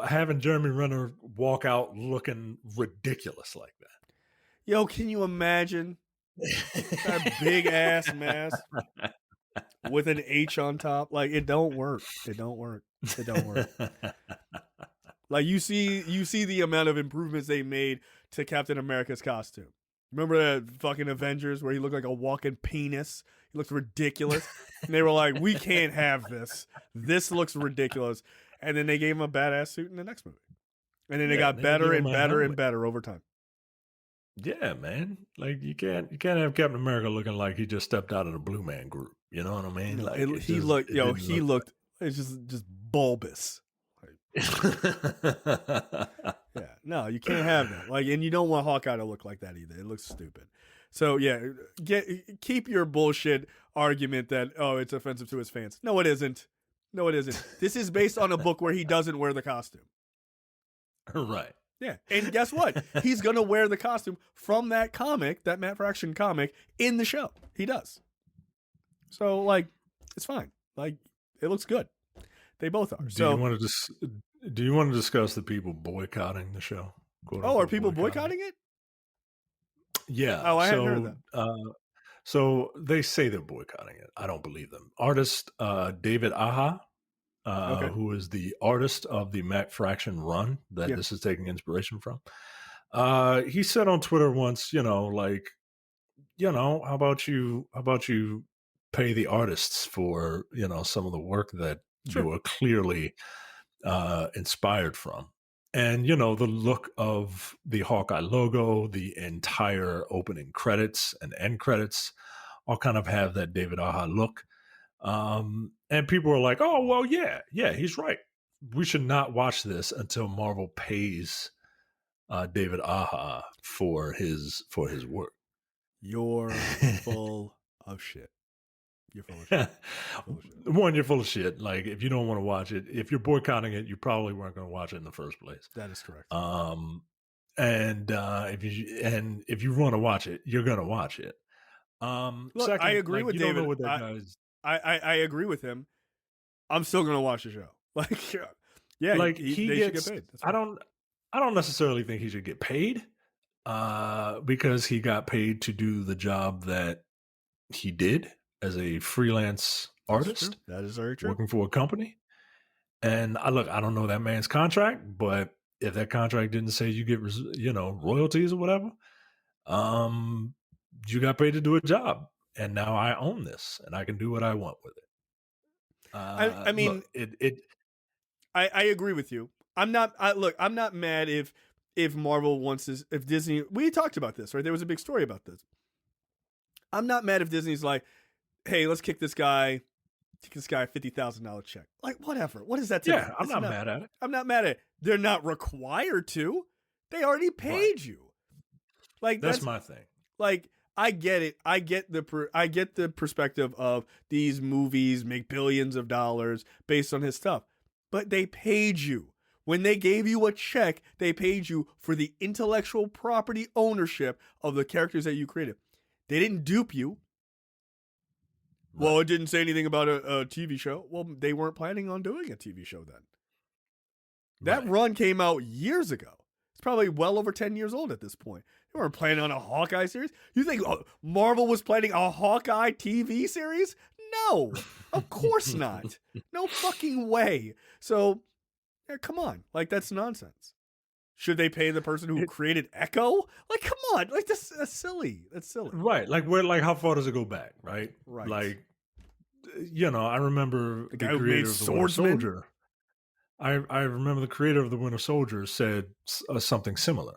Having Jeremy Renner walk out looking ridiculous like that. Yo, can you imagine that big ass mask with an H on top? Like it don't work. It don't work. It don't work. Like you see the amount of improvements they made to Captain America's costume. Remember that fucking Avengers where he looked like a walking penis? He looked ridiculous. And they were like, we can't have this. This looks ridiculous. And then they gave him a badass suit in the next movie. And then it got better and better and better over time. Yeah, man. Like you can't have Captain America looking like he just stepped out of the Blue Man Group. You know what I mean? Like he looked it's just bulbous. Yeah, no, you can't have that. Like, and you don't want Hawkeye to look like that either. It looks stupid. So yeah, keep your bullshit argument that it's offensive to his fans. No, it isn't. No, it isn't. This is based on a book where he doesn't wear the costume. Right. Yeah, and guess what? He's gonna wear the costume from that comic, that Matt Fraction comic, in the show. He does. So like, it's fine. Like, it looks good. They both are. Do you want to discuss the people boycotting the show? Are people boycotting it? Yeah. Oh, I hadn't heard that. So they say they're boycotting it. I don't believe them. Artist David Aja, who is the artist of the Matt Fraction run that this is taking inspiration from, he said on Twitter once, how about you pay the artists for some of the work that you are clearly inspired from. And, the look of the Hawkeye logo, the entire opening credits and end credits all kind of have that David Aja look. And people are like, oh, well, yeah, he's right. We should not watch this until Marvel pays David Aha for his work. You're full of shit. You're full of shit. You're full of shit. One, you're full of shit. Like, if you don't want to watch it, if you're boycotting it, you probably weren't going to watch it in the first place. That is correct. And if you want to watch it, you're going to watch it. Look, Second, I agree with you don't David. know what that guy's. I agree with him. I'm still gonna watch the show. Like, yeah, Like, they he should gets. get paid. That's I fine. don't necessarily think he should get paid. Because he got paid to do the job that he did as a freelance artist. That is very true. Working for a company. And I don't know that man's contract, but if that contract didn't say you get, royalties or whatever, you got paid to do a job, and now I own this, and I can do what I want with it. I mean, I agree with you. I'm not. I'm not mad if Marvel wants this. If Disney, we talked about this, right? There was a big story about this. I'm not mad if Disney's like, hey, let's kick this guy a $50,000 check. Like, whatever. What is that to them? I'm not mad at it. I'm not mad at it. They're not required to. They already paid you. Like, that's my thing. Like, I get it. I get the perspective of these movies make billions of dollars based on his stuff. But they paid you. When they gave you a check, they paid you for the intellectual property ownership of the characters that you created. They didn't dupe you. Right. Well, it didn't say anything about a TV show. Well, they weren't planning on doing a TV show then. That run came out years ago. It's probably well over 10 years old at this point. They weren't planning on a Hawkeye series. You think Marvel was planning a Hawkeye TV series? No, of course not. No fucking way. So, yeah, come on. Like, that's nonsense. Should they pay the person who created Echo? Like, come on. Like, that's silly. That's silly. Right. Like, how far does it go back? Right. Right. Like, I remember the guy who made Swordsman. I remember the creator of the Winter Soldier said something similar.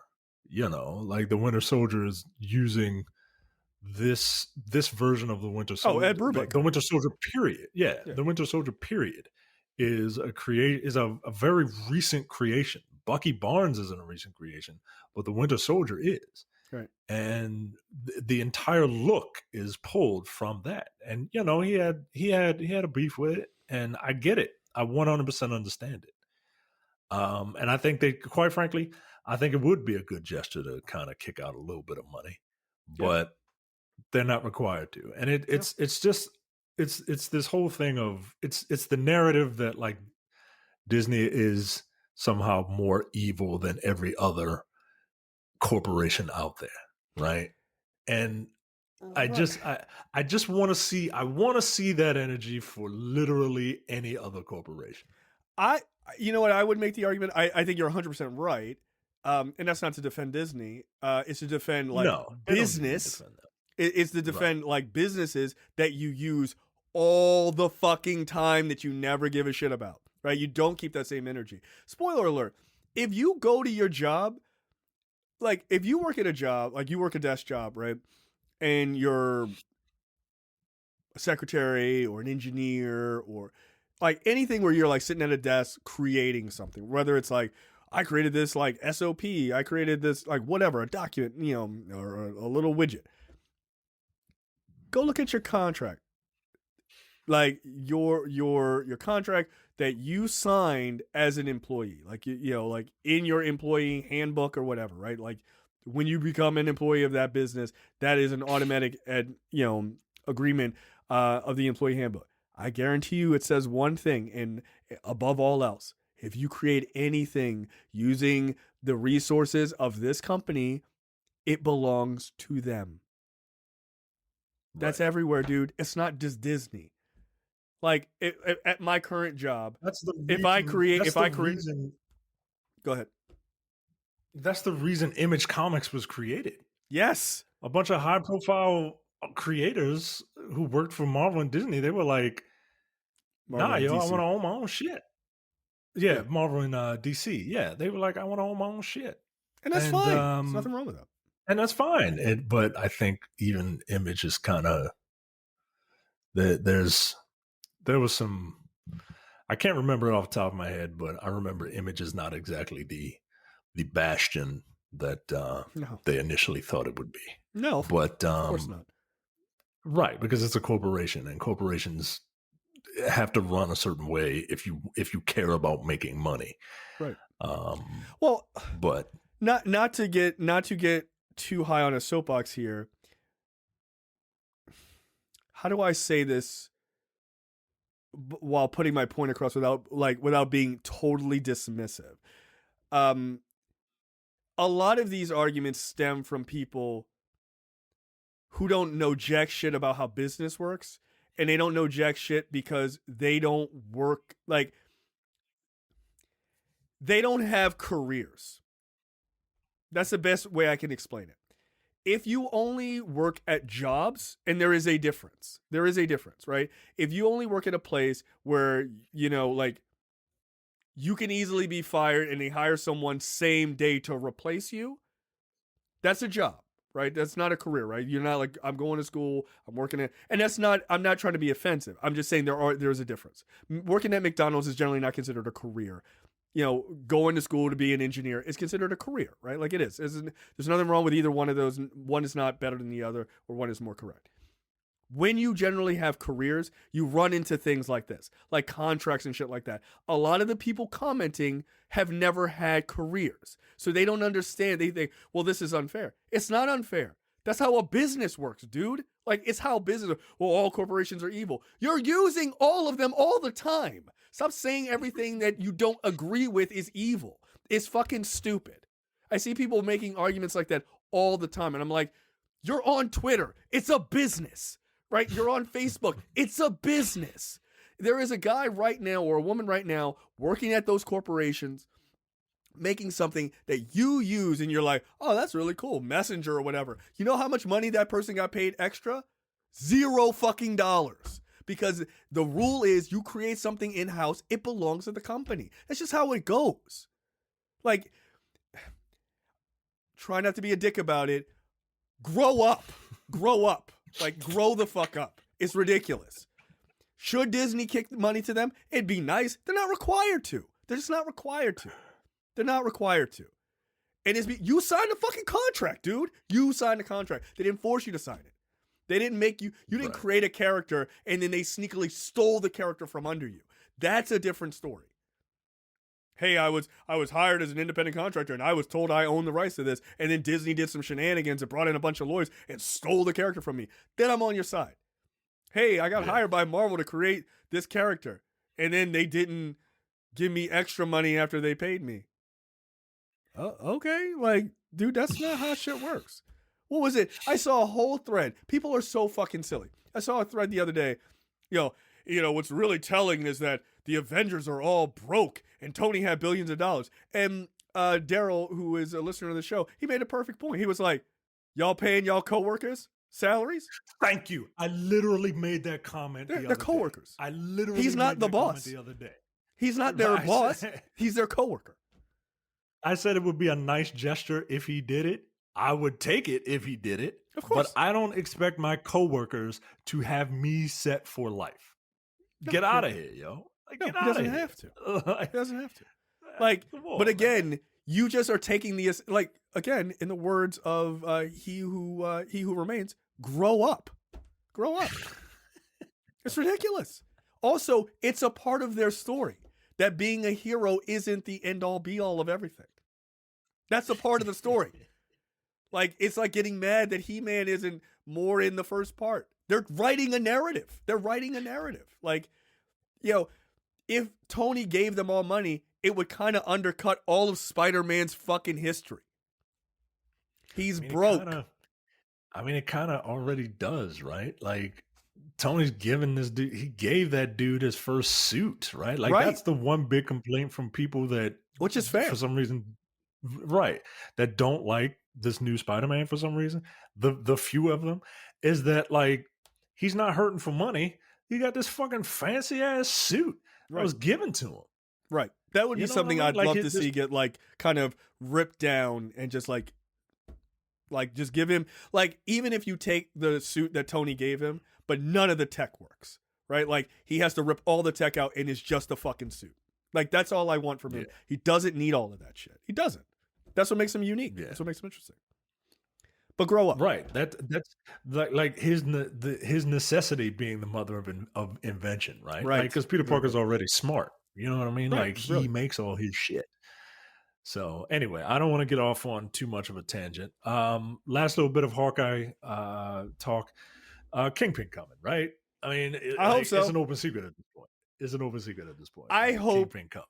Like, the Winter Soldier is using this version of the Winter Soldier. Oh, Ed Brubaker. The Winter Soldier period. Yeah. The Winter Soldier period is a very recent creation. Bucky Barnes isn't a recent creation, but the Winter Soldier is. Right. And the entire look is pulled from that. And he had a beef with it, and I get it. I 100% understand it. And I think quite frankly, I think it would be a good gesture to kind of kick out a little bit of money, but they're not required to. And it's this whole thing of it's the narrative that, like, Disney is somehow more evil than every other corporation out there, right? And I just want to see that energy for literally any other corporation. You know what, I would make the argument. I think you're 100% right, and that's not to defend Disney. It's to defend business. It's to defend like businesses that you use all the fucking time that you never give a shit about. Right? You don't keep that same energy. Spoiler alert. If you go to your job, like if you work at a job, like you work a desk job, right? And you're a secretary or an engineer or like anything where you're like sitting at a desk creating something, whether it's like, I created this like SOP, I created this like whatever, a document, or a little widget. Go look at your contract. Like your contract that you signed as an employee, like like in your employee handbook or whatever, right? Like when you become an employee of that business, that is an automatic agreement of the employee handbook. I guarantee you, it says one thing, and above all else, if you create anything using the resources of this company, it belongs to them. That's everywhere, dude. It's not just Disney. Like at my current job, that's the reason, if I create, go ahead. That's the reason Image Comics was created. Yes, a bunch of high-profile creators who worked for Marvel and Disney. They were like, "Nah, yo, I want to own my own shit." Yeah, Marvel and DC. Yeah, they were like, "I want to own my own shit," and that's fine. There's nothing wrong with that. And that's fine. But I think even Image is kind of there was some, I can't remember it off the top of my head, but I remember Image is not exactly the bastion that No. they initially thought it would be. No, But of course not. right, because it's a corporation, and corporations have to run a certain way if you care about making money. Right. Um, Well, but not to get too high on a soapbox here. How do I say this while putting my point across without being totally dismissive? A lot of these arguments stem from people who don't know jack shit about how business works, and they don't know jack shit because they don't work, like, they don't have careers. That's the best way I can explain it. If you only work at jobs, and there is a difference, right? If you only work at a place where, like, you can easily be fired and they hire someone same day to replace you, that's a job, right? That's not a career, right? You're not like, I'm going to school, I'm working at, and that's not, I'm not trying to be offensive. I'm just saying there's a difference. Working at McDonald's is generally not considered a career. Going to school to be an engineer is considered a career, right? Like, it is. There's nothing wrong with either one of those. One is not better than the other, or one is more correct. When you generally have careers, you run into things like this, like contracts and shit like that. A lot of the people commenting have never had careers, so they don't understand. They think, well, this is unfair. It's not unfair. That's how a business works, dude. Like, it's how business, well, all corporations are evil. You're using all of them all the time. Stop saying everything that you don't agree with is evil. It's fucking stupid. I see people making arguments like that all the time, and I'm like, you're on Twitter. It's a business, right? You're on Facebook. It's a business. There is a guy right now, or a woman right now, working at those corporations, making something that you use, and you're like, oh, that's really cool, Messenger or whatever. You know how much money that person got paid extra? $0 fucking dollars. Because the rule is, you create something in-house, it belongs to the company. That's just how it goes. Like, try not to be a dick about it. Grow up. Grow up. Like, grow the fuck up. It's ridiculous. Should Disney kick money to them? It'd be nice. They're not required to. They're just not required to. They're not required to. And you signed a fucking contract, dude. You signed a contract. They didn't force you to sign it. They didn't make you didn't create a character and then they sneakily stole the character from under you. That's a different story. Hey, I was hired as an independent contractor and I was told I own the rights to this, and then Disney did some shenanigans and brought in a bunch of lawyers and stole the character from me. Then I'm on your side. Hey, I got hired by Marvel to create this character, and then they didn't give me extra money after they paid me. Okay, like, dude, that's not how shit works. What was it? I saw a whole thread. People are so fucking silly. I saw a thread the other day. What's really telling is that the Avengers are all broke and Tony had billions of dollars. And Daryl, who is a listener of the show, he made a perfect point. He was like, y'all paying y'all coworkers salaries? Thank you. I literally made that comment. They're coworkers. I literally He's not the boss the other day. He's not their boss. He's their coworker. I said it would be a nice gesture if he did it. I would take it if he did it. Of course. But I don't expect my coworkers to have me set for life. Get out of here, yo. Like, he doesn't have to. He doesn't have to. Like, but again, you just are taking the, like, again, in the words of he who remains, grow up. Grow up. It's ridiculous. Also, it's a part of their story that being a hero isn't the end all be all of everything. That's a part of the story. Like, it's like getting mad that He-Man isn't more in the first part. They're writing a narrative. Like, if Tony gave them all money, it would kind of undercut all of Spider-Man's fucking history. He's broke. It kind of already does, right? Like, Tony's giving this dude, he gave that dude his first suit, right? Like, that's the one big complaint from people that, which is fair, for some reason, right, that don't like this new Spider-Man for some reason. The few of them is that, like, he's not hurting for money. He got this fucking fancy ass suit that was given to him. Right. That would be something I'd love to see get, like, kind of ripped down and just like just give him, like, even if you take the suit that Tony gave him, but none of the tech works, right? Like, he has to rip all the tech out and it's just a fucking suit. Like, that's all I want from him. He doesn't need all of that shit. He doesn't. That's what makes him unique. Yeah. That's what makes him interesting. But grow up. Right. That's like his necessity being the mother of invention, right? Right. Because Peter Parker's already smart. You know what I mean? Right. Like he Brilliant. makes all his shit. So anyway, I don't want to get off on too much of a tangent. Last little bit of Hawkeye talk. Kingpin coming, right? I mean, I hope so. It's an open secret at this point. I hope Kingpin coming.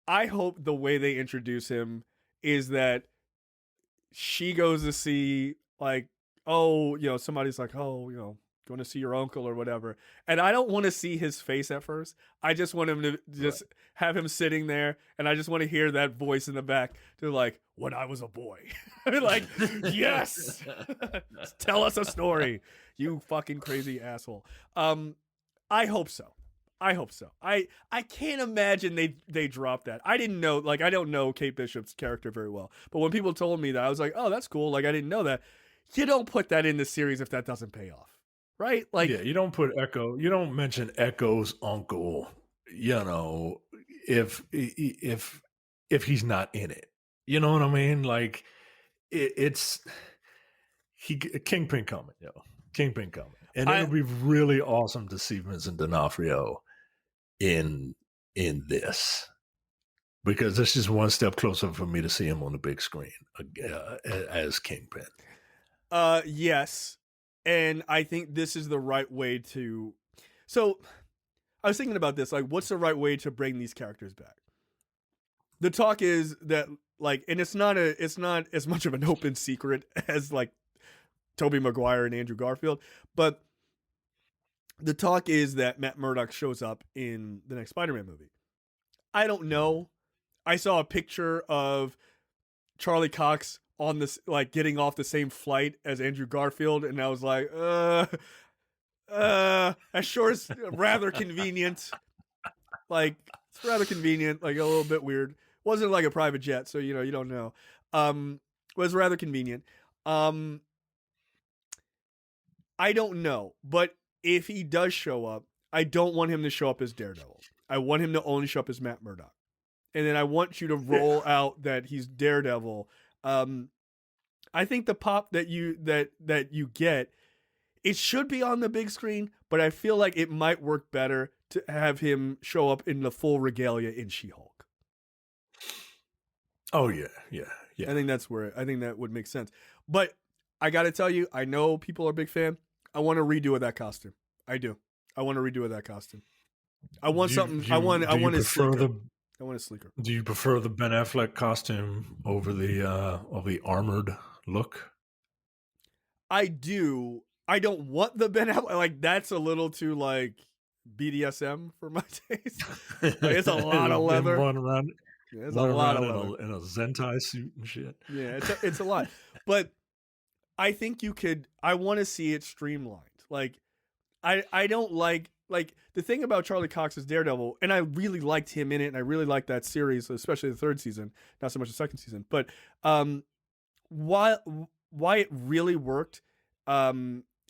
I hope the way they introduce him is that she goes to see, like, oh, you know, somebody's like, oh, you know, going to see your uncle or whatever. And I don't want to see his face at first. I just want him to just have him sitting there, and I just want to hear that voice in the back to like, when I was a boy. Like, yes, tell us a story, you fucking crazy asshole. I hope so. I can't imagine they dropped that. I didn't know, like, I don't know Kate Bishop's character very well, but when people told me that, I was like, oh, that's cool. Like, I didn't know that. You don't put that in the series if that doesn't pay off, right? Like, yeah, you don't mention Echo's uncle, you know, if he's not in it. You know what I mean? Like, it's Kingpin coming, Kingpin coming. And it'll be really awesome to see Vincent D'Onofrio in this, because this is one step closer for me to see him on the big screen as Kingpin. Yes, and I think this is the right way to. So, I was thinking about this. Like, what's the right way to bring these characters back? The talk is that, like, and it's not as much of an open secret as like Tobey Maguire and Andrew Garfield, but the talk is that Matt Murdock shows up in the next Spider-Man movie. I don't know. I saw a picture of Charlie Cox on this, like, getting off the same flight as Andrew Garfield, and I was like, that sure is rather convenient. Like, it's rather convenient, like a little bit weird. Wasn't like a private jet, so, you know, you don't know. Was rather convenient. I don't know, but if he does show up, I don't want him to show up as Daredevil. I want him to only show up as Matt Murdock. And then I want you to roll out that he's Daredevil. I think the pop that you get, it should be on the big screen, but I feel like it might work better to have him show up in the full regalia in She-Hulk. Oh yeah. I think that would make sense. But I got to tell you, I know people are a big fan. I want a redo of that costume. I do. I want a redo of that costume. I want something. I want a sleeker. I want a sleeker. Do you prefer the Ben Affleck costume over the armored look? I do. I don't want the Ben Affleck. Like, that's a little too, like, BDSM for my taste. Like, it's a lot of leather. Run around. Yeah, it's a lot of leather in a Zentai suit and shit. Yeah, it's a lot. But I think you could. I want to see it streamlined. Like, I don't like the thing about Charlie Cox's Daredevil, and I really liked him in it, and I really liked that series, especially the third season, not so much the second season. But why it really worked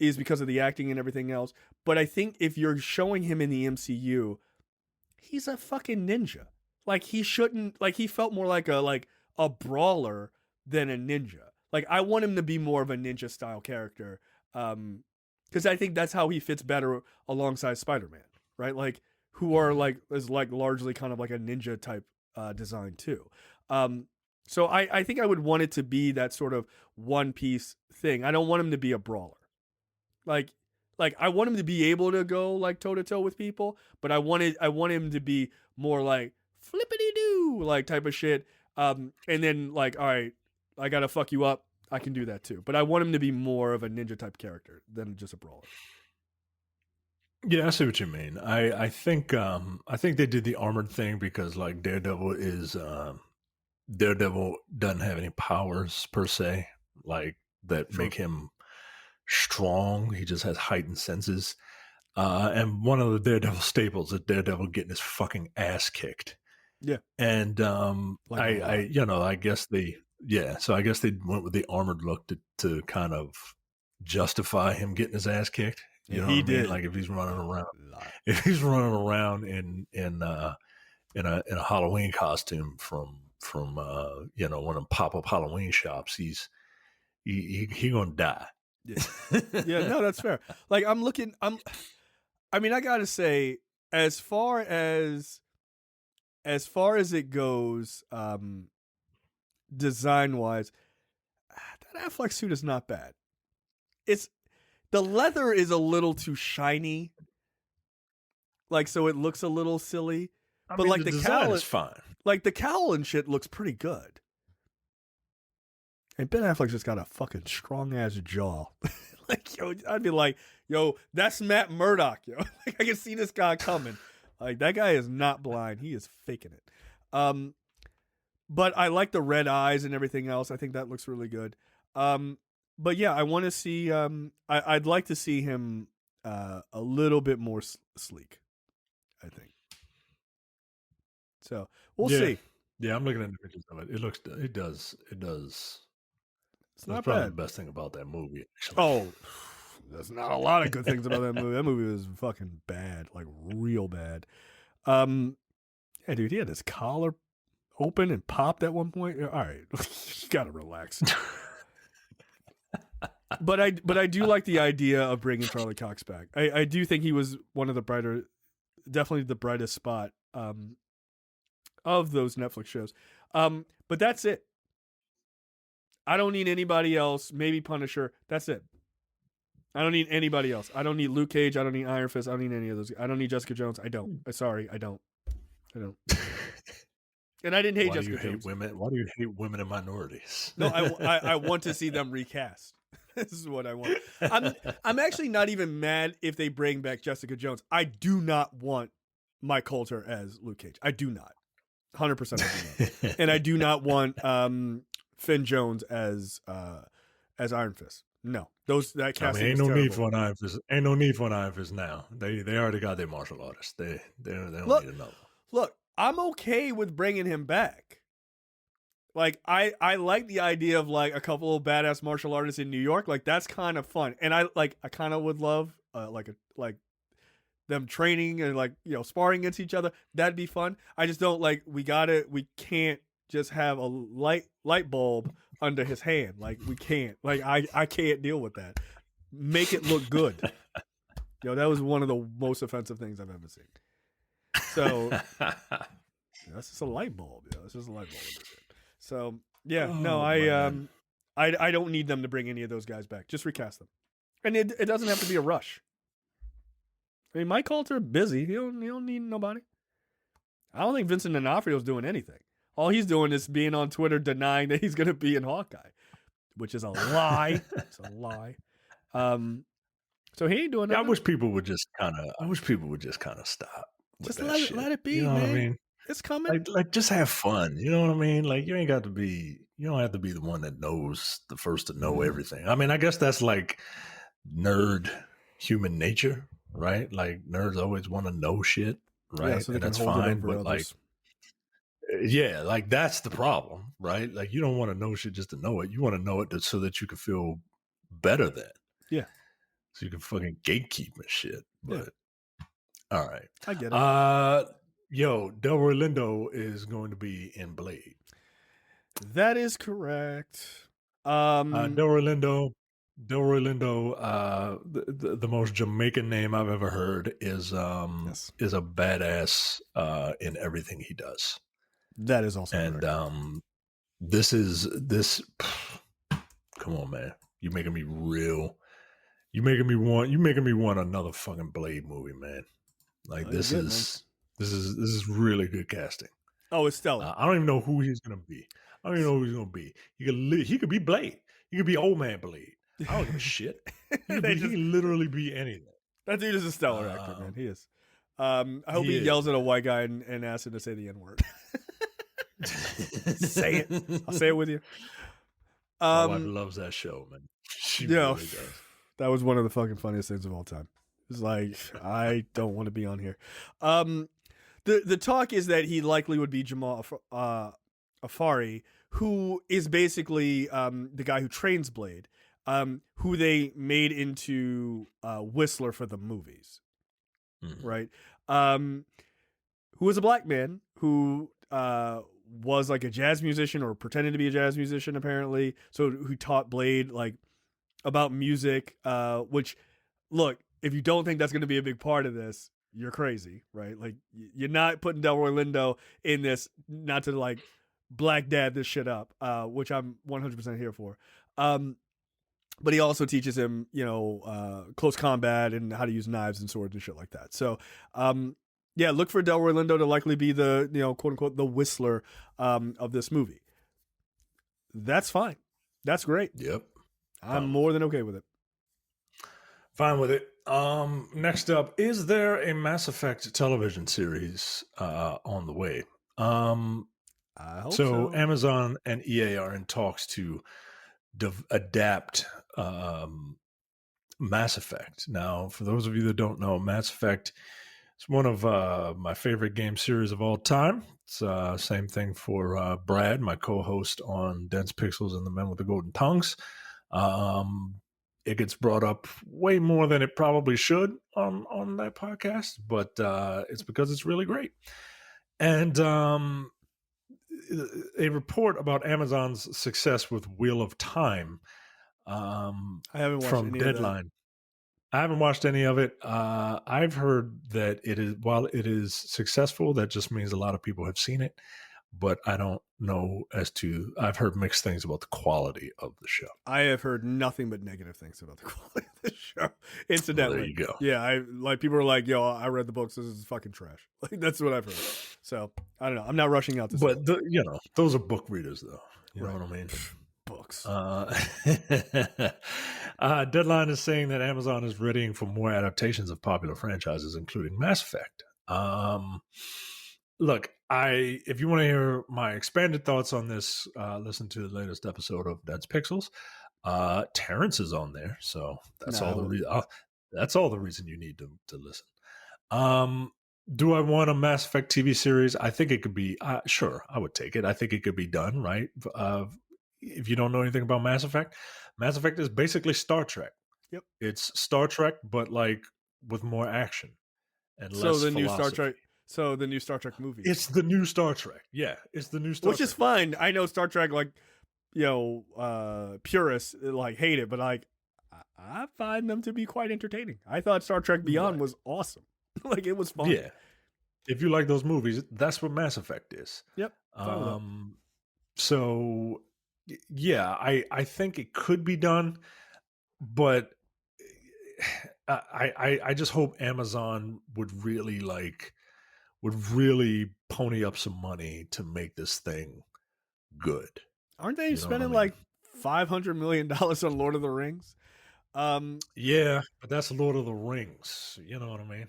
is because of the acting and everything else. But I think if you're showing him in the MCU, he's a fucking ninja. Like, he shouldn't. Like, he felt more like a brawler than a ninja. Like, I want him to be more of a ninja style character. Because I think that's how he fits better alongside Spider-Man, right? Like, who are is largely kind of like a ninja type design too. So I think I would want it to be that sort of one piece thing. I don't want him to be a brawler. Like I want him to be able to go like toe to toe with people, but I want him to be more like flippity doo like type of shit. And then like, all right, I gotta fuck you up. I can do that too, but I want him to be more of a ninja type character than just a brawler. Yeah, I see what you mean. I think they did the armored thing because like Daredevil doesn't have any powers per se, like that make him strong. He just has heightened senses. And one of the Daredevil staples is Daredevil getting his fucking ass kicked. Yeah. And I guess they went with the armored look to kind of justify him getting his ass kicked. You know what I mean? Like if he's running around in a Halloween costume from from you know, one of them pop-up Halloween shops, he gonna die. Yeah. Yeah, no, that's fair. Like I mean, I gotta say, as far as it goes, design wise, that Affleck suit is not bad. It's the leather is a little too shiny, like so it looks a little silly. I But mean, like the the design cowl, is fine. like the cowl and shit looks pretty good. And Ben Affleck's just got a fucking strong ass jaw. Like, yo, I'd be like, yo, that's Matt Murdock, yo. Like, I can see this guy coming. Like, that guy is not blind. He is faking it. But I like the red eyes and everything else. I think that looks really good. But yeah, I want to see. I'd like to see him a little bit more sleek, I think. So we'll see. Yeah, I'm looking at the pictures of it. It does. It's not That's probably bad. the best thing about that movie, actually. Oh, there's not a lot of good things about that movie. That movie was fucking bad, like real bad. Yeah, dude, he had his collar open and popped at one point. All right, you gotta relax. But I do like the idea of bringing Charlie Cox back. I do think he was one of the definitely the brightest spot of those Netflix shows. But that's it. I don't need anybody else. Maybe Punisher. That's it. I don't need anybody else. I don't need Luke Cage. I don't need Iron Fist. I don't need any of those. I don't need Jessica Jones. I don't. Sorry, I don't. And I didn't hate Jessica Jones. Why do you hate women and minorities? No, I want to see them recast. This is what I want. I'm actually not even mad if they bring back Jessica Jones. I do not want Mike Coulter as Luke Cage. I do not. 100% I do not. And I do not want Finn Jones as Iron Fist. No, that casting. Ain't no need for an Iron Fist. Ain't no need for an Iron Fist now. They already got their martial artists. They don't need another. Look, I'm okay with bringing him back. Like I like the idea of like a couple of badass martial artists in New York. Like that's kind of fun, and I kind of would love like them training and like sparring against each other. That'd be fun. I just don't like we can't just have a light bulb under his hand. Like we can't. Like I can't deal with that. Make it look good. That was one of the most offensive things I've ever seen. So that's just a light bulb. It's just a light bulb. So yeah, I don't need them to bring any of those guys back. Just recast them, and it doesn't have to be a rush. I mean, Mike Coulter busy. He don't need nobody. I don't think Vincent D'Onofrio's doing anything. All he's doing is being on Twitter denying that he's going to be in Hawkeye, which is a lie. It's a lie. So he ain't doing nothing. I wish people would just kind of stop. Just let it be. You know man. What I mean? It's coming. Like just have fun. You know what I mean? Like you don't have to be the one that knows the first to know everything. I mean, I guess that's like nerd human nature, right? Like nerds always want to know shit, right? Yeah, so and that's fine. But like, yeah, like that's the problem, right? Like you don't want to know shit just to know it. You want to know it so that you can feel better then. Yeah. So you can fucking gatekeep and shit. But all right. I get it. Delroy Lindo is going to be in Blade. That is correct. Delroy Lindo, the most Jamaican name I've ever heard is a badass in everything he does. That is also and correct. This. Come on, man! You're making me real. You're making me want another fucking Blade movie, man. Like this is really good casting. Oh, it's stellar. I don't even know who he's gonna be. He could be Blade. He could be Old Man Blade. I don't give a shit. He can literally be anything. That dude is a stellar actor, man. He is. I hope he yells at a white guy and asks him to say the N-word. Say it. I'll say it with you. My wife loves that show, man. She really does. That was one of the fucking funniest things of all time. It's like, I don't want to be on here. The talk is that he likely would be Jamal Afari, who is basically the guy who trains Blade, who they made into Whistler for the movies, right? Who was a black man who was like a jazz musician or pretended to be a jazz musician apparently. So who taught Blade like about music, which look, if you don't think that's going to be a big part of this, you're crazy, right? Like you're not putting Delroy Lindo in this, not to like black dad this shit up, which I'm 100% here for. But he also teaches him, close combat and how to use knives and swords and shit like that. So, yeah, look for Delroy Lindo to likely be the, quote unquote, the Whistler of this movie. That's fine. That's great. Yep. I'm more than okay with it. Fine with it. Next up, is there a Mass Effect television series on the way? I hope so. Amazon and EA are in talks to adapt Mass Effect. Now, for those of you that don't know, Mass Effect is one of my favorite game series of all time. It's same thing for Brad, my co-host on Dense Pixels and the Men with the Golden Tongues. It gets brought up way more than it probably should on that podcast, but it's because it's really great. And a report about Amazon's success with Wheel of Time I haven't watched from any Deadline. of that. I haven't watched any of it. I've heard that while it is successful, that just means a lot of people have seen it. But I don't know I've heard mixed things about the quality of the show. I have heard nothing but negative things about the quality of the show. Incidentally. Well, there you go. Yeah, people are like, yo, I read the books. This is fucking trash. Like, that's what I've heard. So, I don't know. I'm not rushing out this. But, those are book readers, though. You know what I mean? Books. Deadline is saying that Amazon is readying for more adaptations of popular franchises, including Mass Effect. Look, if you want to hear my expanded thoughts on this, listen to the latest episode of Dense Pixels. Terrence is on there, so that's all the reason you need to listen. Do I want a Mass Effect TV series? I think it could be. Sure, I would take it. I think it could be done, right? If you don't know anything about Mass Effect is basically Star Trek. Yep, it's Star Trek, but like with more action and less philosophy. New Star Trek. So the new Star Trek movie. It's the new Star Trek. Yeah, it's the new Star Trek. Which is fine. I know Star Trek, like, purists like hate it, but like I find them to be quite entertaining. I thought Star Trek Beyond was awesome. Like, it was fun. Yeah. If you like those movies, that's what Mass Effect is. Yep. So yeah, I think it could be done, but I just hope Amazon would really pony up some money to make this thing good. Aren't they spending like $500 million on Lord of the Rings? Yeah, but that's Lord of the Rings. You know what I mean?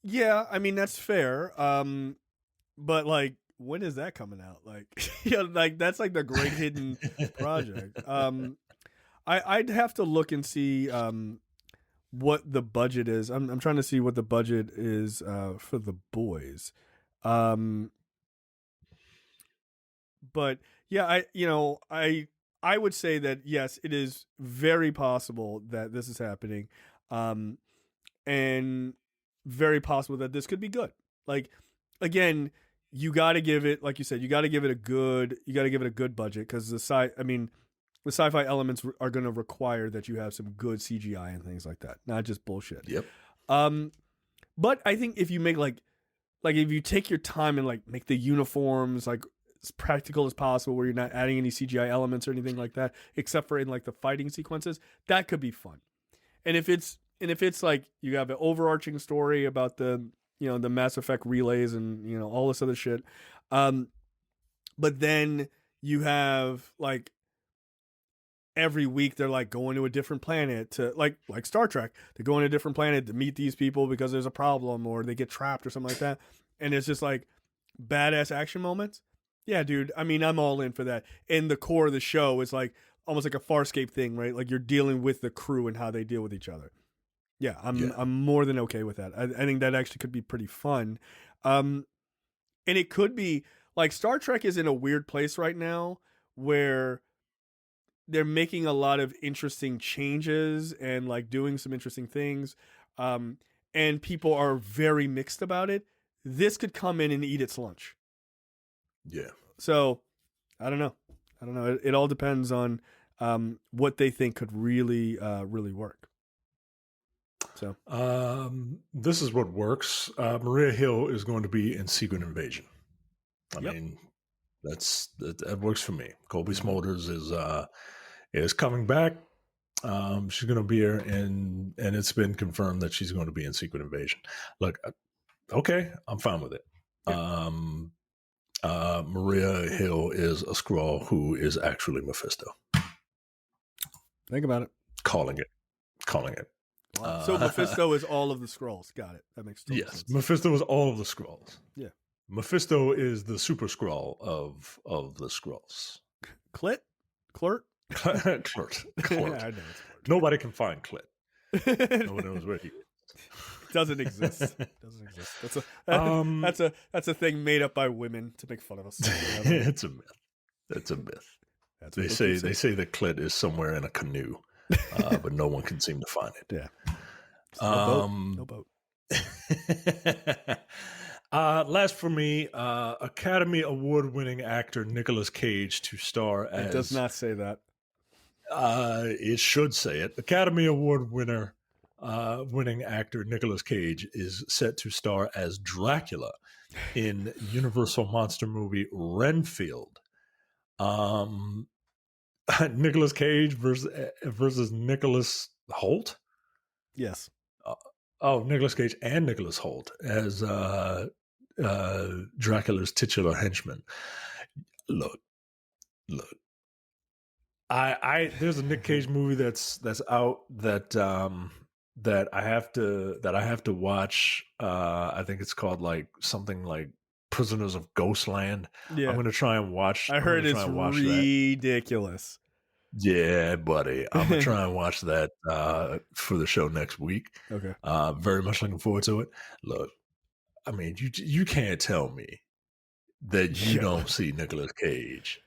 Yeah, I mean, that's fair. But like, when is that coming out? Like, like that's like the great hidden project. I'd have to look and see what the budget is. I'm trying to see what the budget is for The Boys. But yeah, I would say that yes, it is very possible that this is happening, and very possible that this could be good. Like, again, you got to give it, like you said, you got to give it a good budget, because the sci-fi elements are going to require that you have some good CGI and things like that, not just bullshit. Yep. But I think if you make like if you take your time and like make the uniforms like as practical as possible, where you're not adding any CGI elements or anything like that, except for in like the fighting sequences, that could be fun. And if it's like you have an overarching story about the Mass Effect relays and all this other shit, but then you have like every week they're like going to a different planet to like Star Trek, they're going to a different planet to meet these people because there's a problem or they get trapped or something like that, and it's just like badass action moments. Yeah, dude, I mean, I'm all in for that. And the core of the show is like almost like a Farscape thing, right? Like you're dealing with the crew and how they deal with each other. Yeah, I'm more than okay with that. I think that actually could be pretty fun. And it could be like Star Trek is in a weird place right now where they're making a lot of interesting changes and like doing some interesting things. And people are very mixed about it. This could come in and eat its lunch. Yeah. So I don't know. It all depends on what they think could really work. So this is what works. Maria Hill is going to be in Secret Invasion. I mean, that works for me. Colby Smulders is coming back. She's going to be here, and it's been confirmed that she's going to be in Secret Invasion. Look, okay, I'm fine with it. Yeah. Maria Hill is a Skrull who is actually Mephisto. Think about it. Calling it. Wow. So Mephisto is all of the Skrulls. Got it. That makes total sense. Yes, Mephisto is all of the Skrulls. Yeah. Mephisto is the super Skrull of the Skrulls. Clit? Clert? Clert. I know it's Clert. Nobody can find Clit. Nobody knows where he is. Doesn't exist. That's a thing made up by women to make fun of us. It's a myth. It's a myth. They say the Clit is somewhere in a canoe, but no one can seem to find it. Yeah. No boat. Last for me, Academy Award-winning actor Nicolas Cage to star as. It does not say that. It should say it. Academy Award winning actor Nicolas Cage is set to star as Dracula in Universal monster movie Renfield. Nicolas Cage versus Nicholas Hoult. Yes. Nicolas Cage and Nicholas Hoult as Dracula's titular henchman. Look. There's a Nick Cage movie that's out that I have to watch. I think it's called like something like Prisoners of Ghostland. Yeah. I'm going to try and watch. I heard it's ridiculous. Yeah, buddy. I'm going to try and watch that for the show next week. Okay. Very much looking forward to it. Look, I mean, you can't tell me that you don't see Nicolas Cage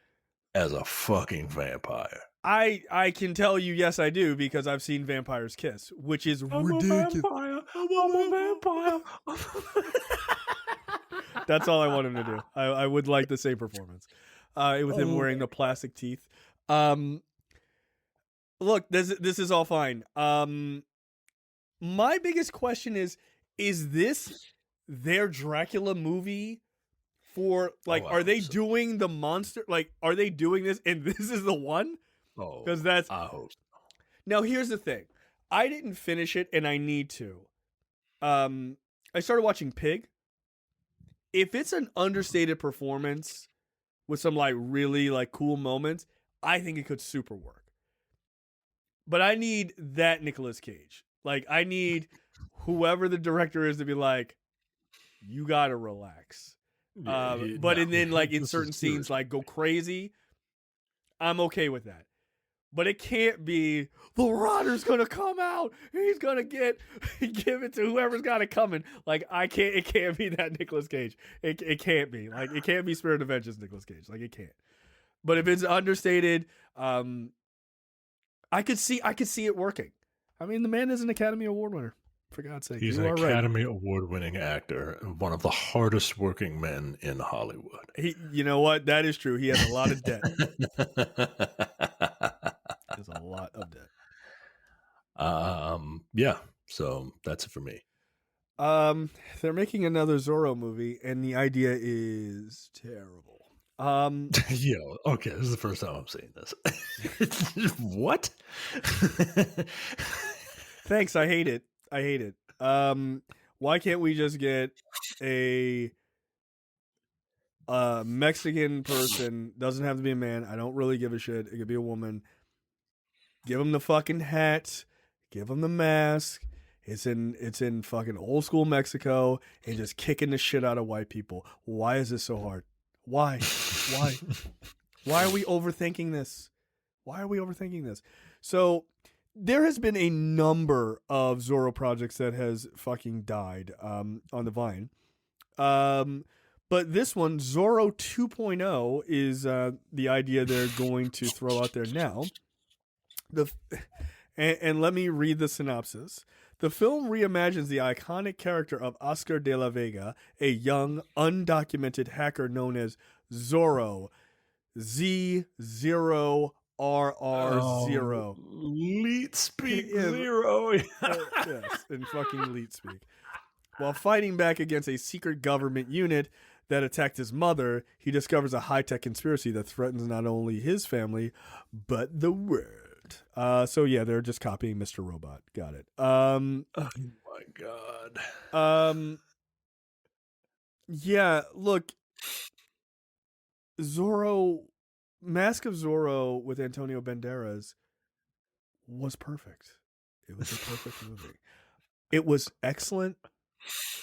as a fucking vampire. I can tell you, yes, I do, because I've seen Vampires Kiss, which is ridiculous. I'm a vampire. That's all I want him to do. I would like the same performance with him wearing the plastic teeth. Look, this is all fine. My biggest question is this their Dracula movie? For like, are they doing the monster? Like, are they doing this? And this is the one? Oh, because that's. I hope so. Now, here's the thing. I didn't finish it, and I need to. I started watching Pig. If it's an understated performance with some like really like cool moments, I think it could super work. But I need that Nicolas Cage. Like, I need whoever the director is to be like, you gotta relax. And then like in certain scenes like go crazy. I'm okay with that. But it can't be the Rotter's gonna come out. He's gonna give it to whoever's got it coming. Like it can't be that Nicolas Cage. It can't be. Like it can't be Spirit of Vengeance Nicolas Cage. Like it can't. But if it's understated, I could see it working. I mean, the man is an Academy Award winner. For God's sake, he's an Academy Award-winning actor, one of the hardest-working men in Hollywood. You know what? That is true. He has a lot of debt. There's a lot of debt. Yeah. So that's it for me. They're making another Zorro movie, and the idea is terrible. Yo, okay, this is the first time I'm seeing this. What? Thanks. I hate it. Why can't we just get a Mexican person? Doesn't have to be a man. I don't really give a shit. It could be a woman. Give him the fucking hat. Give him the mask. It's in fucking old school Mexico and just kicking the shit out of white people. Why is this so hard? Why? Why are we overthinking this? So there has been a number of Zorro projects that has fucking died on the vine. But this one, Zorro 2.0, is the idea they're going to throw out there now. And let me read the synopsis. The film reimagines the iconic character of Oscar de la Vega, a young, undocumented hacker known as Zorro Z0RR0. Leet Speak Yeah, Zero. yes, in fucking leet speak. While fighting back against a secret government unit that attacked his mother, he discovers a high-tech conspiracy that threatens not only his family, but the world. So yeah, they're just copying Mr. Robot. Got it. Oh my god. Yeah, look, Zorro, Mask of Zorro with Antonio Banderas was perfect. It was a perfect movie. It was excellent.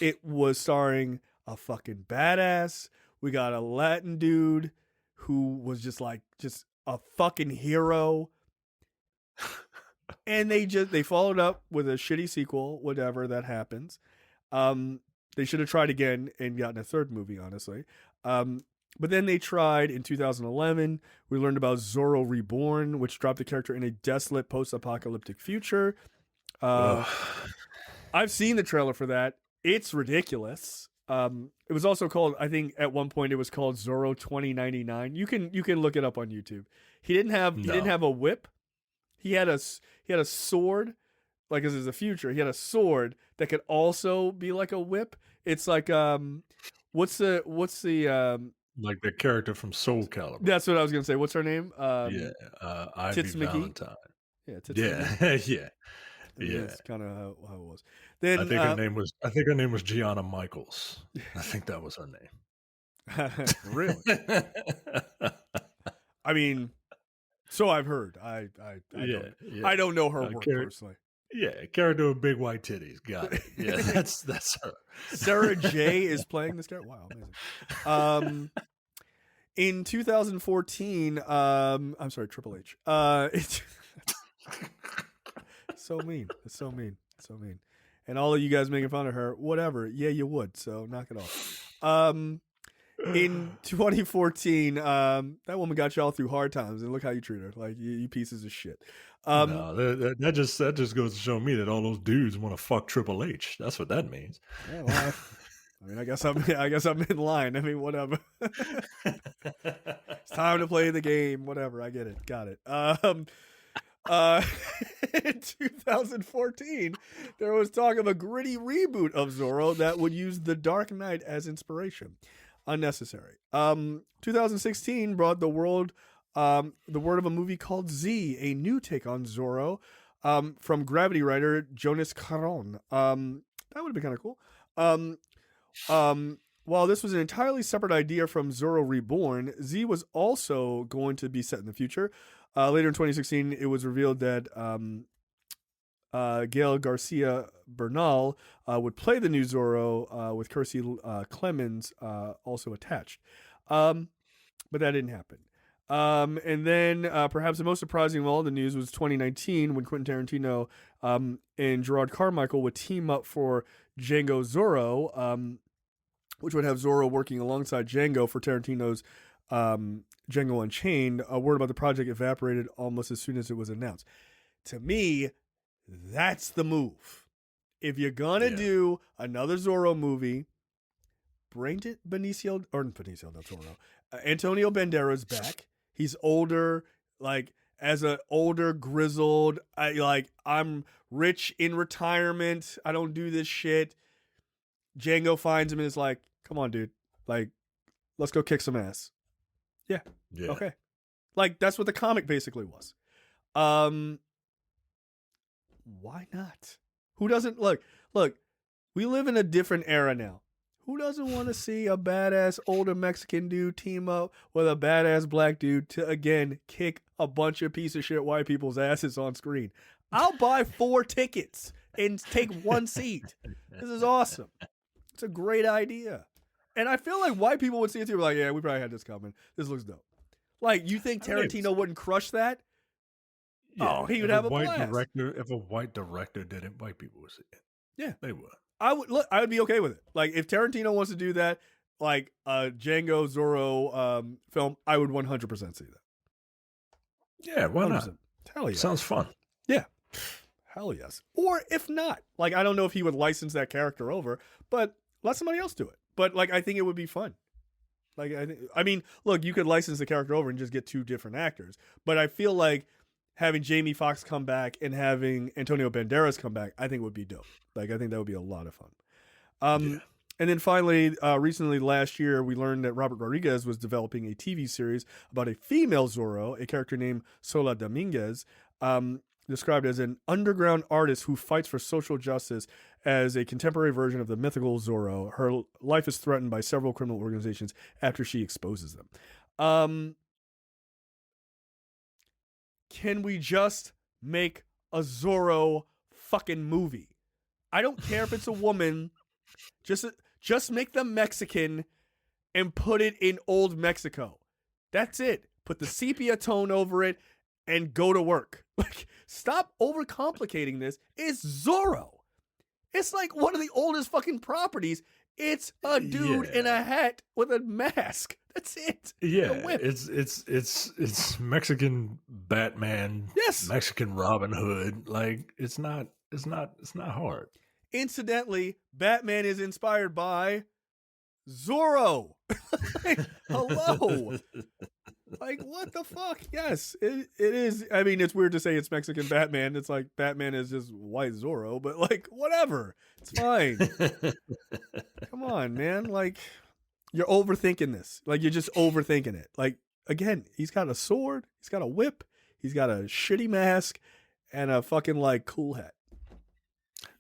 It was starring a fucking badass. We got a Latin dude who was just a fucking hero. And they followed up with a shitty sequel, whatever that happens. They should have tried again and gotten a third movie, honestly. But then they tried in 2011. We learned about Zorro Reborn, which dropped the character in a desolate post-apocalyptic future. I've seen the trailer for that. It's ridiculous. It was also called, I think at one point it was called Zorro 2099. You can look it up on YouTube. He didn't have a whip. He had a sword. Like, this is the future. He had a sword that could also be like a whip. It's like what's the like the character from Soul Calibur. That's what I was gonna say. What's her name? Ivy Tits Valentine. Yeah, Tits McGee. Yeah. Yeah. That's kind of how it was. Then I think her name was Gianna Michaels. I think that was her name. Really? I mean, so I've heard. I don't know her work personally. Yeah, character with big white titties. Got it. Yeah, that's her. Sarah J is playing this character. Wow, amazing. In 2014, I'm sorry, Triple H. It's so mean. It's so mean. It's so mean. And all of you guys making fun of her, whatever. Yeah, you would. So knock it off. In 2014, that woman got y'all through hard times, and look how you treat her. Like, you pieces of shit. No, that just goes to show me that all those dudes want to fuck Triple H. That's what that means. Yeah, well, I mean, I guess I'm in line. I mean, whatever. It's time to play the game. Whatever. I get it. Got it. In 2014, there was talk of a gritty reboot of Zorro that would use The Dark Knight as inspiration. Unnecessary. 2016 brought the word of a movie called Z, a new take on Zorro, from Gravity writer Jonas Caron. That would have been kind of cool. While this was an entirely separate idea from Zorro Reborn, Z was also going to be set in the future. Later in 2016, it was revealed that Gail Garcia Bernal would play the new Zorro with Kirstie Clemens also attached. But that didn't happen. And then perhaps the most surprising of all the news was 2019 when Quentin Tarantino and Gerard Carmichael would team up for Django Zorro, which would have Zorro working alongside Django for Tarantino's Django Unchained. A word about the project evaporated almost as soon as it was announced. To me, that's the move. If you're gonna do another Zorro movie, bring it Benicio del Toro, Antonio Banderas back. He's older, like as an older grizzled. I'm rich in retirement. I don't do this shit. Django finds him and is like, "Come on, dude. Like, let's go kick some ass." Yeah. Okay. Like, that's what the comic basically was. Why not? Who doesn't look, we live in a different era now. Who doesn't want to see a badass older Mexican dude team up with a badass black dude to, again, kick a bunch of piece of shit white people's asses on screen? I'll buy 4 tickets and take 1 seat. This is awesome. It's a great idea. And I feel like white people would see it too, like, yeah, we probably had this coming. This looks dope. Like, you think Tarantino wouldn't crush that? Yeah, he would have a blast. If a white director did it, white people would see it. Yeah, they would. I would be okay with it. Like, if Tarantino wants to do that, like a Django Zorro film, I would 100% see that. Yeah, why 100%. Not? Hell yeah. Sounds fun. Yeah. Hell yes. Or if not, like, I don't know if he would license that character over, but let somebody else do it. But like, I think it would be fun. Like, I mean, look, you could license the character over and just get 2 different actors, but I feel like having Jamie Foxx come back and having Antonio Banderas come back, I think would be dope. Like, I think that would be a lot of fun. Yeah. And then finally, recently last year, we learned that Robert Rodriguez was developing a TV series about a female Zorro, a character named Sola Dominguez, described as an underground artist who fights for social justice as a contemporary version of the mythical Zorro. Her life is threatened by several criminal organizations after she exposes them. Can we just make a Zorro fucking movie? I don't care if it's a woman. Just make them Mexican and put it in old Mexico. That's it. Put the sepia tone over it and go to work. Like, stop overcomplicating this. It's Zorro. It's like one of the oldest fucking properties. It's a dude in a hat with a mask. That's it. Yeah, it's Mexican Batman. Yes, Mexican Robin Hood. Like it's not hard. Incidentally, Batman is inspired by Zorro. Like, hello. Like, what the fuck? Yes, it is. I mean, it's weird to say it's Mexican Batman. It's like Batman is just white Zorro, but like, whatever. It's fine. Come on, man. Like, you're overthinking this. Like, you're just overthinking it. Like, again, he's got a sword. He's got a whip. He's got a shitty mask and a fucking, like, cool hat.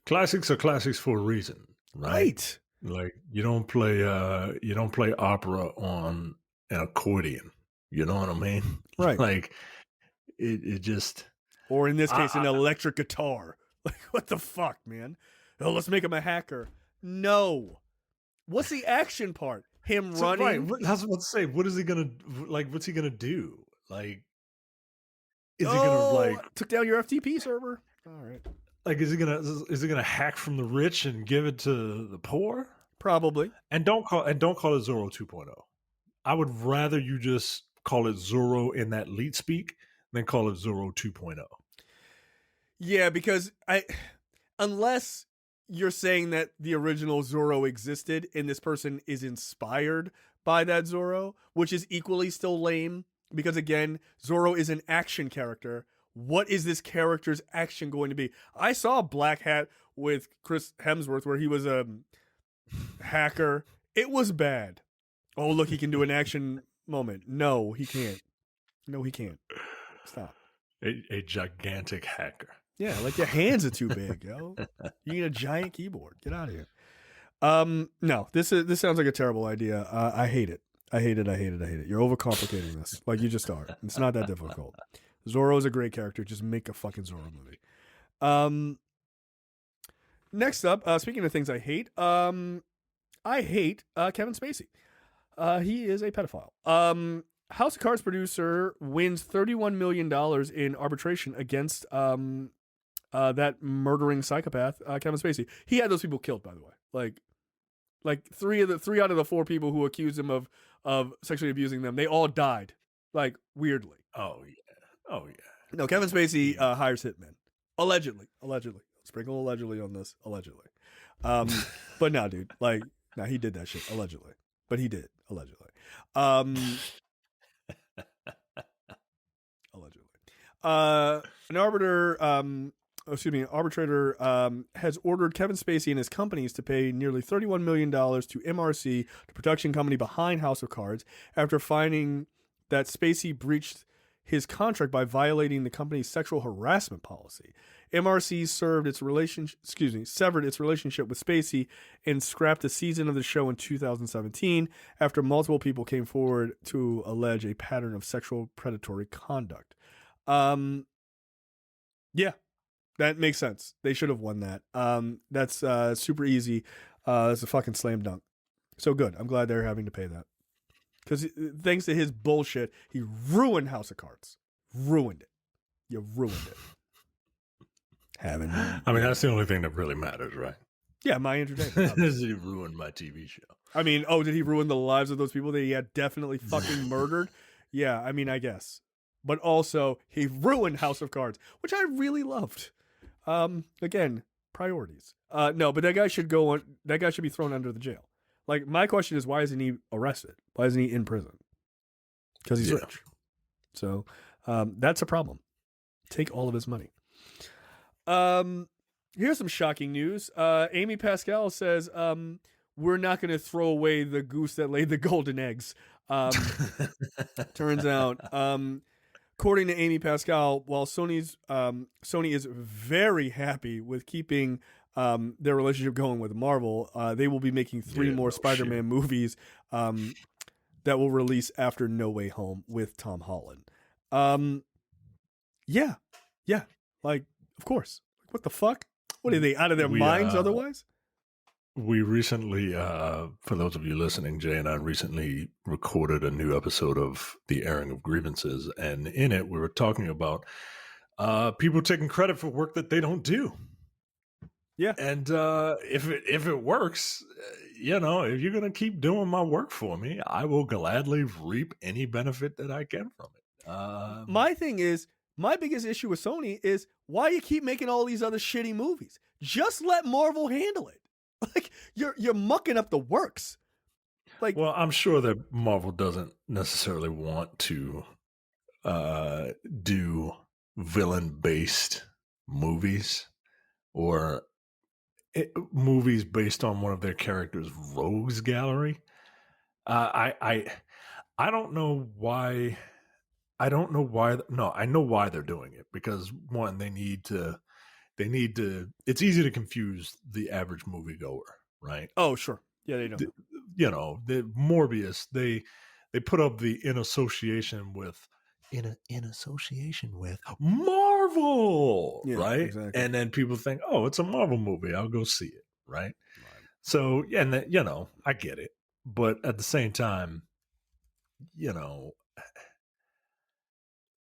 Classics are classics for a reason, right? Like, you don't play opera on an accordion. You know what I mean? Right. Like, it just... Or in this case, an electric guitar. Like, what the fuck, man? Oh, let's make him a hacker. No. What's the action part? Him running? Right. I was about to say, what is he gonna... Like, what's he gonna do? Like, is he gonna, like... Took down your FTP server. All right. Like, is he gonna hack from the rich and give it to the poor? Probably. And don't call it Zorro 2.0. I would rather you just call it Zorro in that leet speak than call it Zorro 2.0. Yeah, because unless you're saying that the original Zorro existed and this person is inspired by that Zorro, which is equally still lame, because again, Zorro is an action character. What is this character's action going to be? I saw Black Hat with Chris Hemsworth where he was a hacker. It was bad. Oh, look, he can do an action moment. No, he can't. No, he can't. Stop. A gigantic hacker. Yeah, like your hands are too big, yo. You need a giant keyboard. Get out of here. No, this sounds like a terrible idea. I hate it. I hate it. You're overcomplicating this. Like you just are. It's not that difficult. Zorro is a great character. Just make a fucking Zorro movie. Next up, speaking of things I hate Kevin Spacey. He is a pedophile. House of Cards producer wins $31 million in arbitration against that murdering psychopath, Kevin Spacey. He had those people killed, by the way. Like three out of the 4 people who accused him of sexually abusing them, they all died. Like, weirdly. Oh yeah. No, Kevin Spacey hires hitmen. Allegedly. Sprinkle allegedly on this. Allegedly. But no, dude. Like, no, he did that shit. Allegedly. But he did. Allegedly. An arbitrator has ordered Kevin Spacey and his companies to pay nearly $31 million to MRC, the production company behind House of Cards, after finding that Spacey breached his contract by violating the company's sexual harassment policy. MRC severed its relationship with Spacey and scrapped a season of the show in 2017 after multiple people came forward to allege a pattern of sexual predatory conduct. Yeah, that makes sense. They should have won that. That's super easy. It's a fucking slam dunk. So good. I'm glad they're having to pay that. Because thanks to his bullshit, he ruined House of Cards. Ruined it. You ruined it. I mean, that's the only thing that really matters, right? Yeah, my entertainment. He ruined my TV show. I mean, did he ruin the lives of those people that he had definitely fucking murdered? Yeah, I mean, I guess. But also, he ruined House of Cards, which I really loved. Again, priorities. No, but that guy should be thrown under the jail. Like, my question is, why isn't he arrested? Why isn't he in prison? Because he's rich. So that's a problem. Take all of his money. Here's some shocking news. Amy Pascal says, we're not going to throw away the goose that laid the golden eggs. Turns out, according to Amy Pascal, while Sony is very happy with keeping their relationship going with Marvel, they will be making 3 more Spider-Man movies that will release after No Way Home with Tom Holland. Yeah. Like, of course. What the fuck? What are they, out of their minds otherwise? We recently, for those of you listening, Jay and I recently recorded a new episode of The Airing of Grievances. And in it, we were talking about people taking credit for work that they don't do. Yeah. And if it works, you know, if you're going to keep doing my work for me, I will gladly reap any benefit that I can from it. My thing is, my biggest issue with Sony is why you keep making all these other shitty movies. Just let Marvel handle it. Like, you're mucking up the works. Like, well, I'm sure that Marvel doesn't necessarily want to do villain-based movies or movies based on one of their characters' rogues gallery. I don't know why. I don't know why. No, I know why they're doing it, because one, they need to. It's easy to confuse the average moviegoer, right? oh, sure. Yeah, they don't. You know, the Morbius. They put up the in association with Marvel, Yeah, right? exactly. And then people think, oh, it's a Marvel movie, I'll go see it, right? So, yeah, and you know, I get it, but at the same time, you know,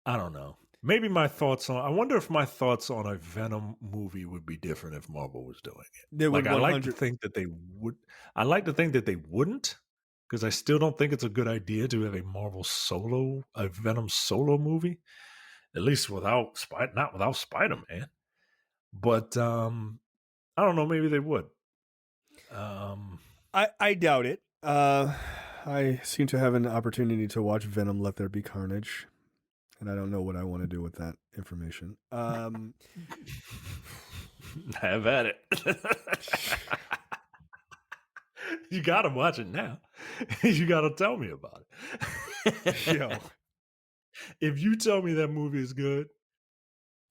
I don't know. Maybe I wonder if my thoughts on a Venom movie would be different if Marvel was doing it. They would Like, I like to 100 think that they would. I like to think that they wouldn't, because I still don't think it's a good idea to have a Venom solo movie, at least not without Spider-Man. But I don't know. Maybe they would. I doubt it. I seem to have an opportunity to watch Venom Let There Be Carnage, and I don't know what I want to do with that information. Have at it. You gotta watch it now. You gotta tell me about it. Yo. If you tell me that movie is good,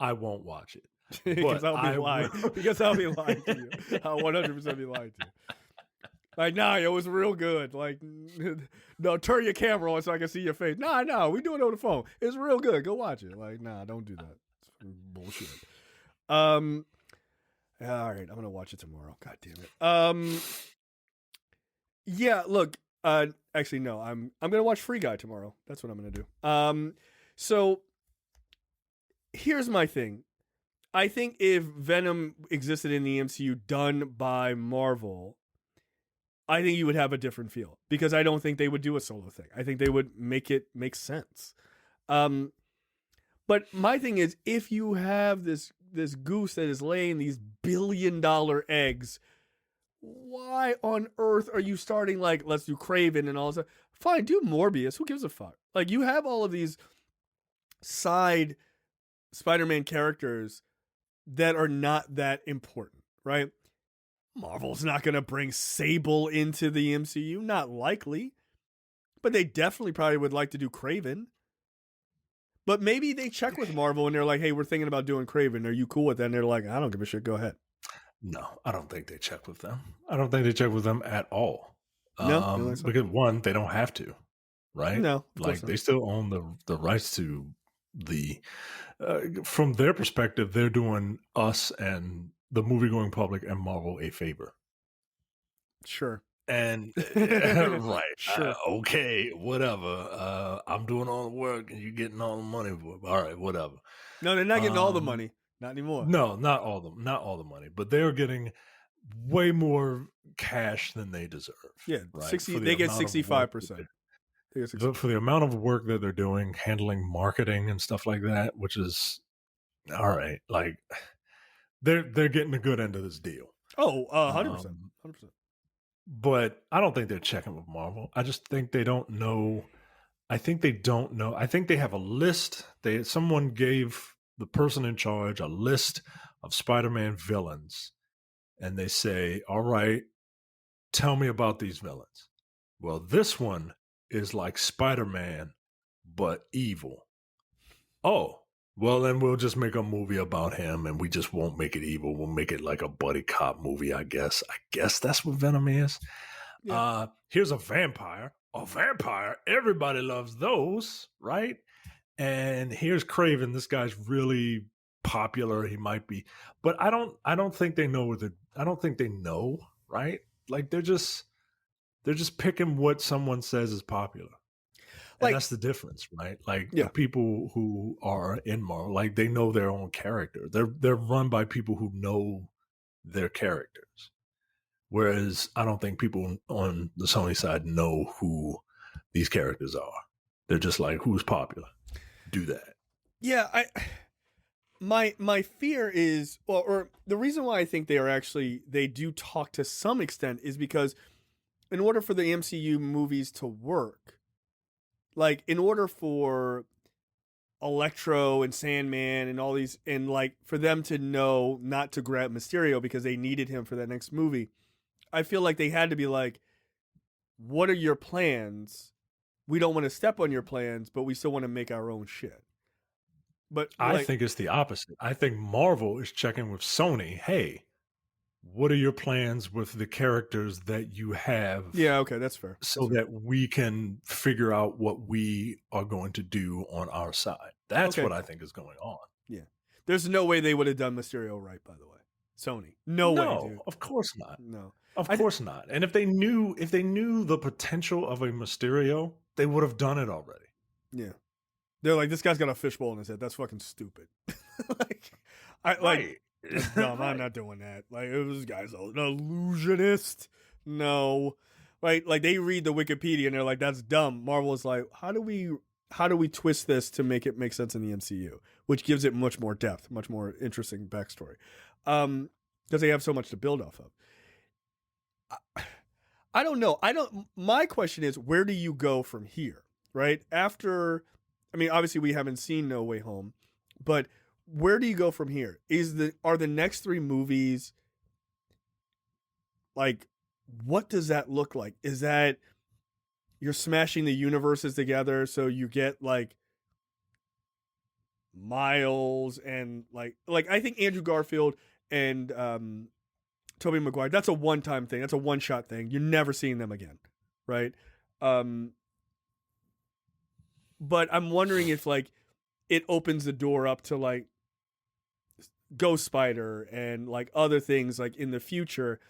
I won't watch it. Because I'll be lying. Because I'll be lying to you. I'll 100% be lying to you. Like, nah, it was real good. Like, no, turn your camera on so I can see your face. Nah, we doing it on the phone. It's real good. Go watch it. Like, nah, don't do that. It's bullshit. All right, I'm gonna watch it tomorrow. God damn it. Yeah, look. Actually, no. I'm gonna watch Free Guy tomorrow. That's what I'm gonna do. So here's my thing. I think if Venom existed in the MCU done by Marvel, I think you would have a different feel, because I don't think they would do a solo thing. I think they would make it make sense. But my thing is, if you have this goose that is laying these billion-dollar eggs, why on earth are you starting, like, let's do Kraven and all this? Fine, do Morbius. Who gives a fuck? Like, you have all of these side Spider-Man characters that are not that important, right? Marvel's not going to bring Sable into the MCU. Not likely. But they definitely probably would like to do Kraven. But maybe they check with Marvel and they're like, hey, we're thinking about doing Kraven. Are you cool with that? And they're like, I don't give a shit. Go ahead. No, I don't think they check with them. I don't think they check with them at all. No, because one, they don't have to, right? No, like they still own the rights to the. From their perspective, they're doing us and the movie-going public and Marvel a favor. Sure. And right, sure, okay, whatever. I'm doing all the work and you're getting all the money for it. All right, whatever. No, they're not getting all the money. Not anymore. No, not all the money, but they're getting way more cash than they deserve. Yeah, right? 60. They get 65%. For the amount of work that they're doing, handling marketing and stuff like that, which is all right. Like they're getting a good end of this deal. Oh, 100%. 100%. but I don't think they're checking with Marvel. I just think they don't know. I think they don't know. I think they have a list. Someone gave the person in charge a list of Spider-Man villains, and they say, "All right, tell me about these villains." Well, this one is like Spider-Man, but evil. Oh, well, then we'll just make a movie about him, and we just won't make it evil. We'll make it like a buddy cop movie, I guess. I guess that's what Venom is. Yeah. Here's a vampire. A vampire. Everybody loves those, right? And here's Craven. This guy's really popular. He might be, but I don't think they know I don't think they know, right? Like they're just picking what someone says is popular. And Like, that's the difference, right? Like yeah. the people who are in Marvel, like they know their own character. They're run by people who know their characters. Whereas I don't think people on the Sony side know who these characters are. They're just like, who's popular? Do that. Yeah, my fear is, well, or the reason why I think they do talk to some extent is because in order for the MCU movies to work, like in order for Electro and Sandman and all these, and like for them to know not to grab Mysterio because they needed him for that next movie, I feel like they had to be like, what are your plans? We don't want to step on your plans, but we still want to make our own shit. But I like, think it's the opposite. I think Marvel is checking with Sony. Hey, what are your plans with the characters that you have? yeah, okay, that's fair. So that we can figure out what we are going to do on our side. That's Okay. what I think is going on. Yeah. There's no way they would have done Mysterio right, by the way. Sony. No way, dude. Of course not. No. Of course not. And if they knew the potential of a Mysterio, they would have done it already. Yeah. They're like, this guy's got a fishbowl in his head. That's fucking stupid. That's dumb. Right. I'm not doing that. Like, this guy's an illusionist. No. Right? Like, they read the Wikipedia and they're like, that's dumb. Marvel is like, how do we twist this to make it make sense in the MCU? Which gives it much more depth, much more interesting backstory. Because they have so much to build off of. I don't know. My question is, where do you go from here? Right? After, I mean, obviously we haven't seen No Way Home, but where do you go from here? Are the next 3 movies, like, what does that look like? Is that you're smashing the universes together so you get like Miles and like I think Andrew Garfield and Tobey Maguire, that's a one-time thing. That's a one-shot thing. You're never seeing them again, right? But I'm wondering if like it opens the door up to like Ghost Spider and like other things like in the future,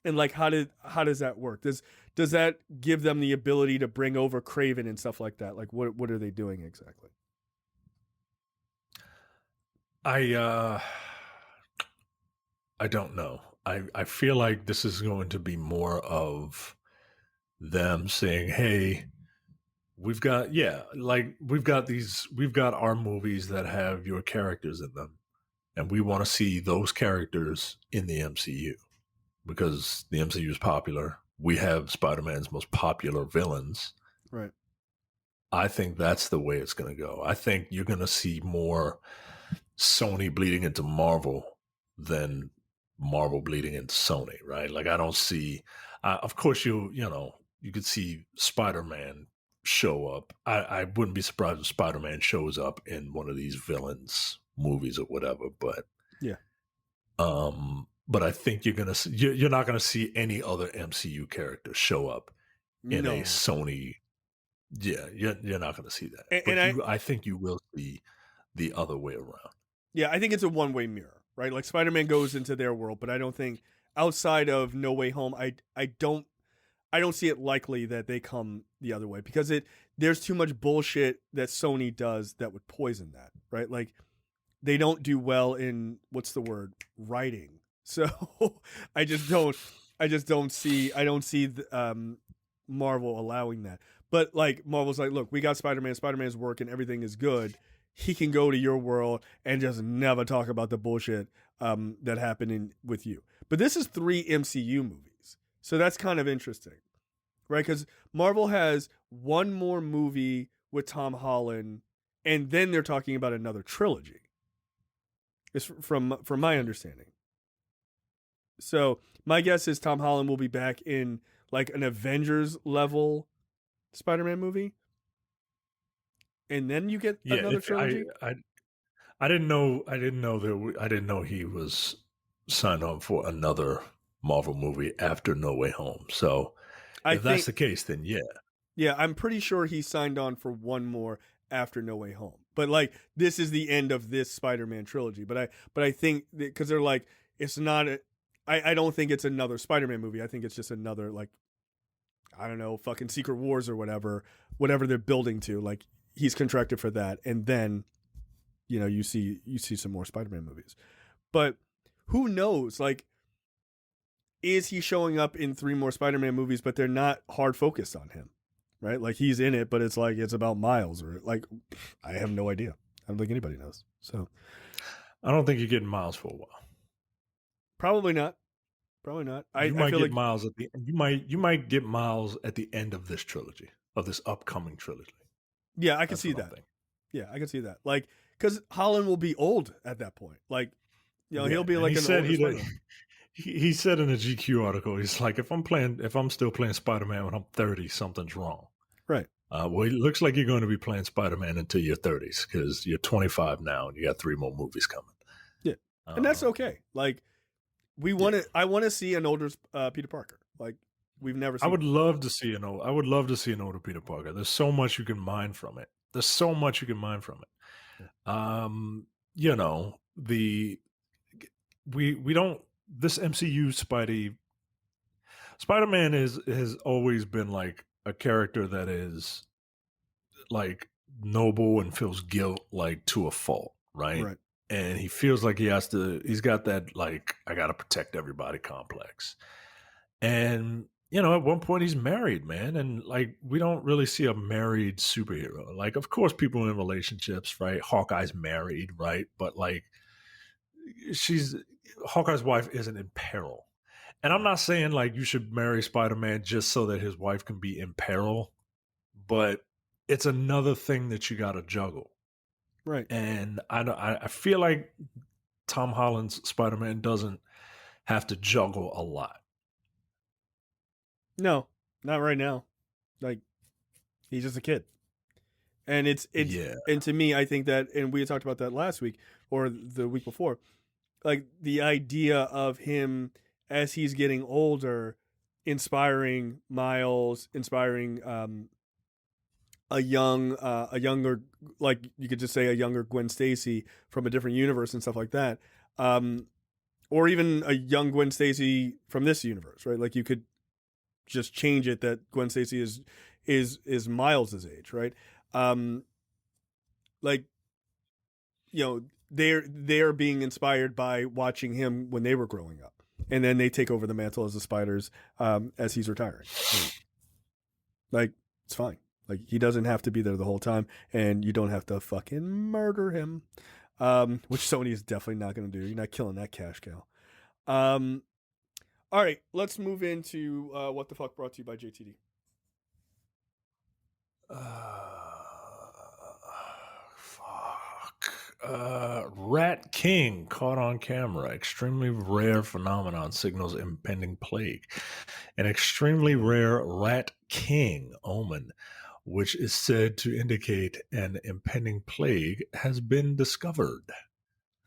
and like how does that work? Does that give them the ability to bring over Craven and stuff like that? Like what are they doing exactly? I don't know. I feel like this is going to be more of them saying, "Hey, we've got our movies that have your characters in them, and we want to see those characters in the MCU because the MCU is popular. We have Spider-Man's most popular villains." Right. I think that's the way it's going to go. I think you're going to see more Sony bleeding into Marvel than Marvel bleeding into Sony, right? Like I don't see. Of course, you could see Spider-Man show up. I wouldn't be surprised if Spider-Man shows up in one of these villains movies or whatever. But yeah. But I think you're not gonna see any other MCU character show up in a Sony. Yeah, you're not gonna see that. I think you will see the other way around. Yeah, I think it's a one-way mirror, right? Like Spider-Man goes into their world, but I don't think outside of No Way Home, I don't see it likely that they come the other way because there's too much bullshit that Sony does that would poison that, right? Like they don't do well in writing. So I don't see Marvel allowing that. But like Marvel's like, look, we got Spider-Man. Spider-Man's working. Everything is good. He can go to your world and just never talk about the bullshit that happened with you. But this is 3 MCU movies, So that's kind of interesting, right? Because Marvel has one more movie with Tom Holland, and then they're talking about another trilogy. It's from my understanding. So my guess is Tom Holland will be back in like an Avengers level Spider-Man movie, and then you get Yeah, another trilogy. I didn't know. I didn't know he was signed on for another Marvel movie after No Way Home. So I if that's think, the case, then yeah, yeah, I'm pretty sure he signed on for one more after No Way Home. But like, this is the end of this Spider-Man trilogy. But I think because they're like, it's not. I don't think it's another Spider-Man movie. I think it's just another like, I don't know, fucking Secret Wars or whatever they're building to. Like he's contracted for that, and then you see some more Spider-Man movies. But who knows? Like, is he showing up in 3 more Spider-Man movies, but they're not hard focused on him, right? Like he's in it, but it's like it's about Miles or like I have no idea. I don't think anybody knows. So I don't think you're getting Miles for a while. probably not. Probably not. You I might feel get like Miles at the you might get Miles at the end of this trilogy, of this upcoming trilogy. yeah, I can That's see what I'm that. thinking. Yeah, I can see that. Like because Holland will be old at that point. Like Yeah, he'll be and like he an said older Spider-Man. he said in a GQ article, he's like, if I'm still playing Spider-Man when I'm 30, something's wrong. Right. Well, it looks like you're going to be playing Spider-Man until your 30s because you're 25 now and you got 3 more movies coming. Yeah, and that's okay. Like I want to see an older Peter Parker. Like we've never seen. I would love to see an older Peter Parker. There's so much you can mine from it. Yeah. You know, we don't this MCU Spider-Man has always been like a character that is like noble and feels guilt like to a fault, right? Right. And he feels like he's got that like I got to protect everybody complex. And at one point he's married, man, and like we don't really see a married superhero. Like of course people in relationships, right? Hawkeye's married, right? But like she's Hawkeye's wife isn't in peril. And I'm not saying like you should marry Spider-Man just so that his wife can be in peril, but it's another thing that you got to juggle. Right. And I feel like Tom Holland's Spider-Man doesn't have to juggle a lot. No, not right now. Like he's just a kid. And it's Yeah. and to me I think that, and we had talked about that last week or the week before, like the idea of him as he's getting older inspiring Miles, inspiring a younger, like you could just say a younger Gwen Stacy from a different universe and stuff like that, or even a young Gwen Stacy from this universe, right? Like you could just change it that Gwen Stacy is Miles's age, right? Like they're being inspired by watching him when they were growing up, and then they take over the mantle as the Spiders as he's retiring. Like it's fine. Like he doesn't have to be there the whole time, and you don't have to fucking murder him, which Sony is definitely not going to do. You're not killing that cash cow. All right, let's move into what the fuck brought to you by JTD. Rat King caught on camera. Extremely rare phenomenon signals impending plague. An extremely rare Rat King omen, which is said to indicate an impending plague, has been discovered.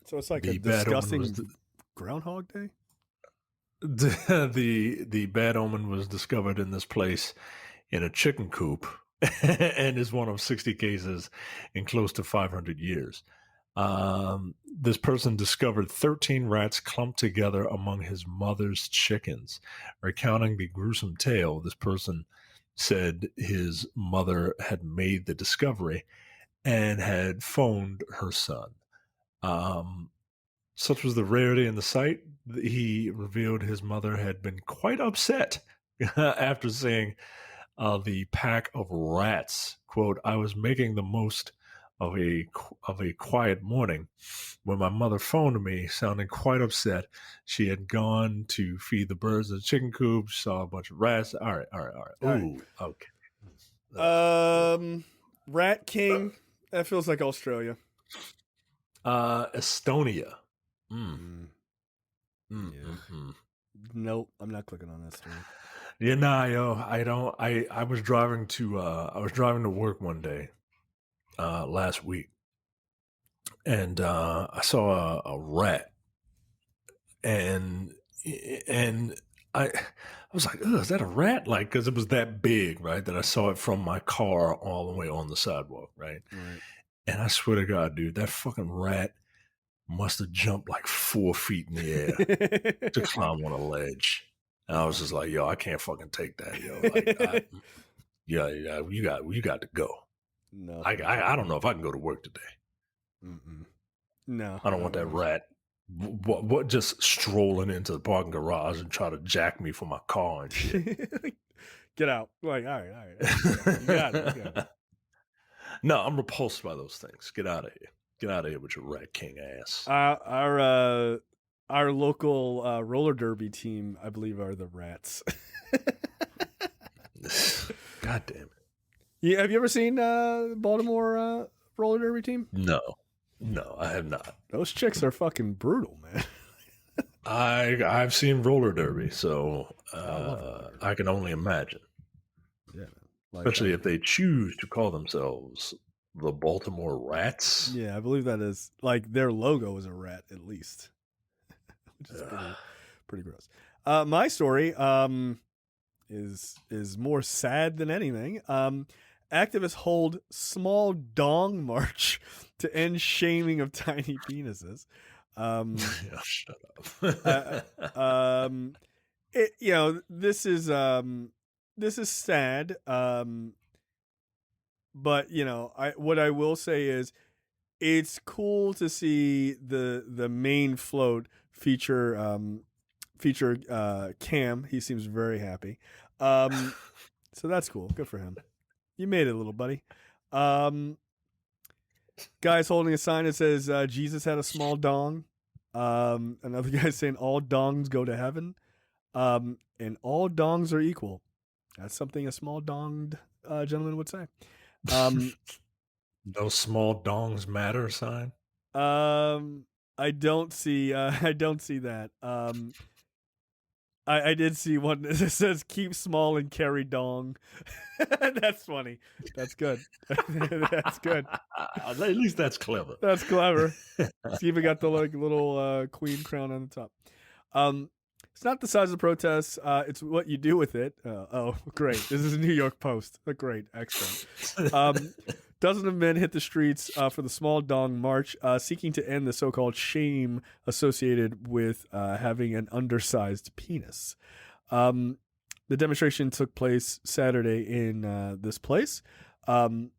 So it's like a disgusting Groundhog Day? The bad omen was discovered in this place in a chicken coop and is one of 60 cases in close to 500 years. This person discovered 13 rats clumped together among his mother's chickens. Recounting the gruesome tale, this person said his mother had made the discovery and had phoned her son. Such was the rarity in the sight, he revealed his mother had been quite upset after seeing the pack of rats. Quote, I was making the most of a quiet morning when my mother phoned me, sounding quite upset. She had gone to feed the birds in the chicken coop, saw a bunch of rats. All right. All right. Ooh, okay. Rat King. That feels like Australia. Estonia. Yeah. Nope, I'm not clicking on that story. Yeah, nah, yo, I don't. I was driving to work one day, last week, and I saw a rat, and and I was like, "Oh, is that a rat?" Like, because it was that big, right? That I saw it from my car all the way on the sidewalk, right? Right. And I swear to God, dude, that fucking rat must have jumped like 4 feet in the air to climb on a ledge. And I was just like, "Yo, I can't fucking take that, yo." Like, yeah, you got to go. No, I don't know if I can go to work today. No, I don't want that rat. What just strolling into the parking garage and try to jack me for my car and shit. Get out! Like, all right. You got it. No, I'm repulsed by those things. Get out of here. Get out of here with your rat king ass. Our local roller derby team, I believe, are the Rats. God damn it! Yeah, have you ever seen Baltimore roller derby team? No, I have not. Those chicks are fucking brutal, man. I've seen roller derby, so I can only imagine. Yeah, like, especially if they choose to call themselves the Baltimore Rats. Yeah, I believe that is like their logo is a rat, at least, which is pretty gross. My story is more sad than anything. Activists hold small dong march to end shaming of tiny penises. Yeah, shut up. This is sad. But what I will say is, it's cool to see the main float feature Cam. He seems very happy. So that's cool. Good for him. You made it, little buddy. Guy's holding a sign that says Jesus had a small dong. Another guy saying all dongs go to heaven. And all dongs are equal. That's something a small donged gentleman would say. No small dongs matter sign. I don't see that. I did see one that says keep small and carry dong. That's funny. That's good. That's good. At least that's clever. That's clever. It's even got the little queen crown on the top. It's not the size of the protest. It's what you do with it. Oh, great. This is a New York Post. Great. Excellent. Dozens of men hit the streets for the small dong march, seeking to end the so-called shame associated with having an undersized penis. The demonstration took place Saturday in this place. San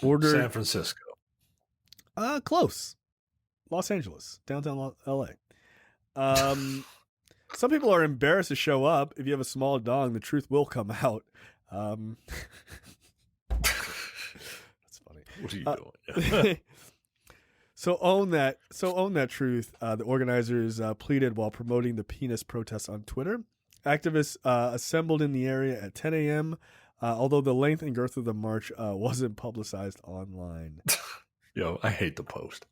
Francisco. Close. Los Angeles, downtown LA. Some people are embarrassed to show up. If you have a small dong, the truth will come out. That's funny. What are you doing? So own that truth. The organizers pleaded while promoting the penis protests on Twitter. Activists assembled in the area at 10 a.m., although the length and girth of the march wasn't publicized online. Yo, I hate the Post.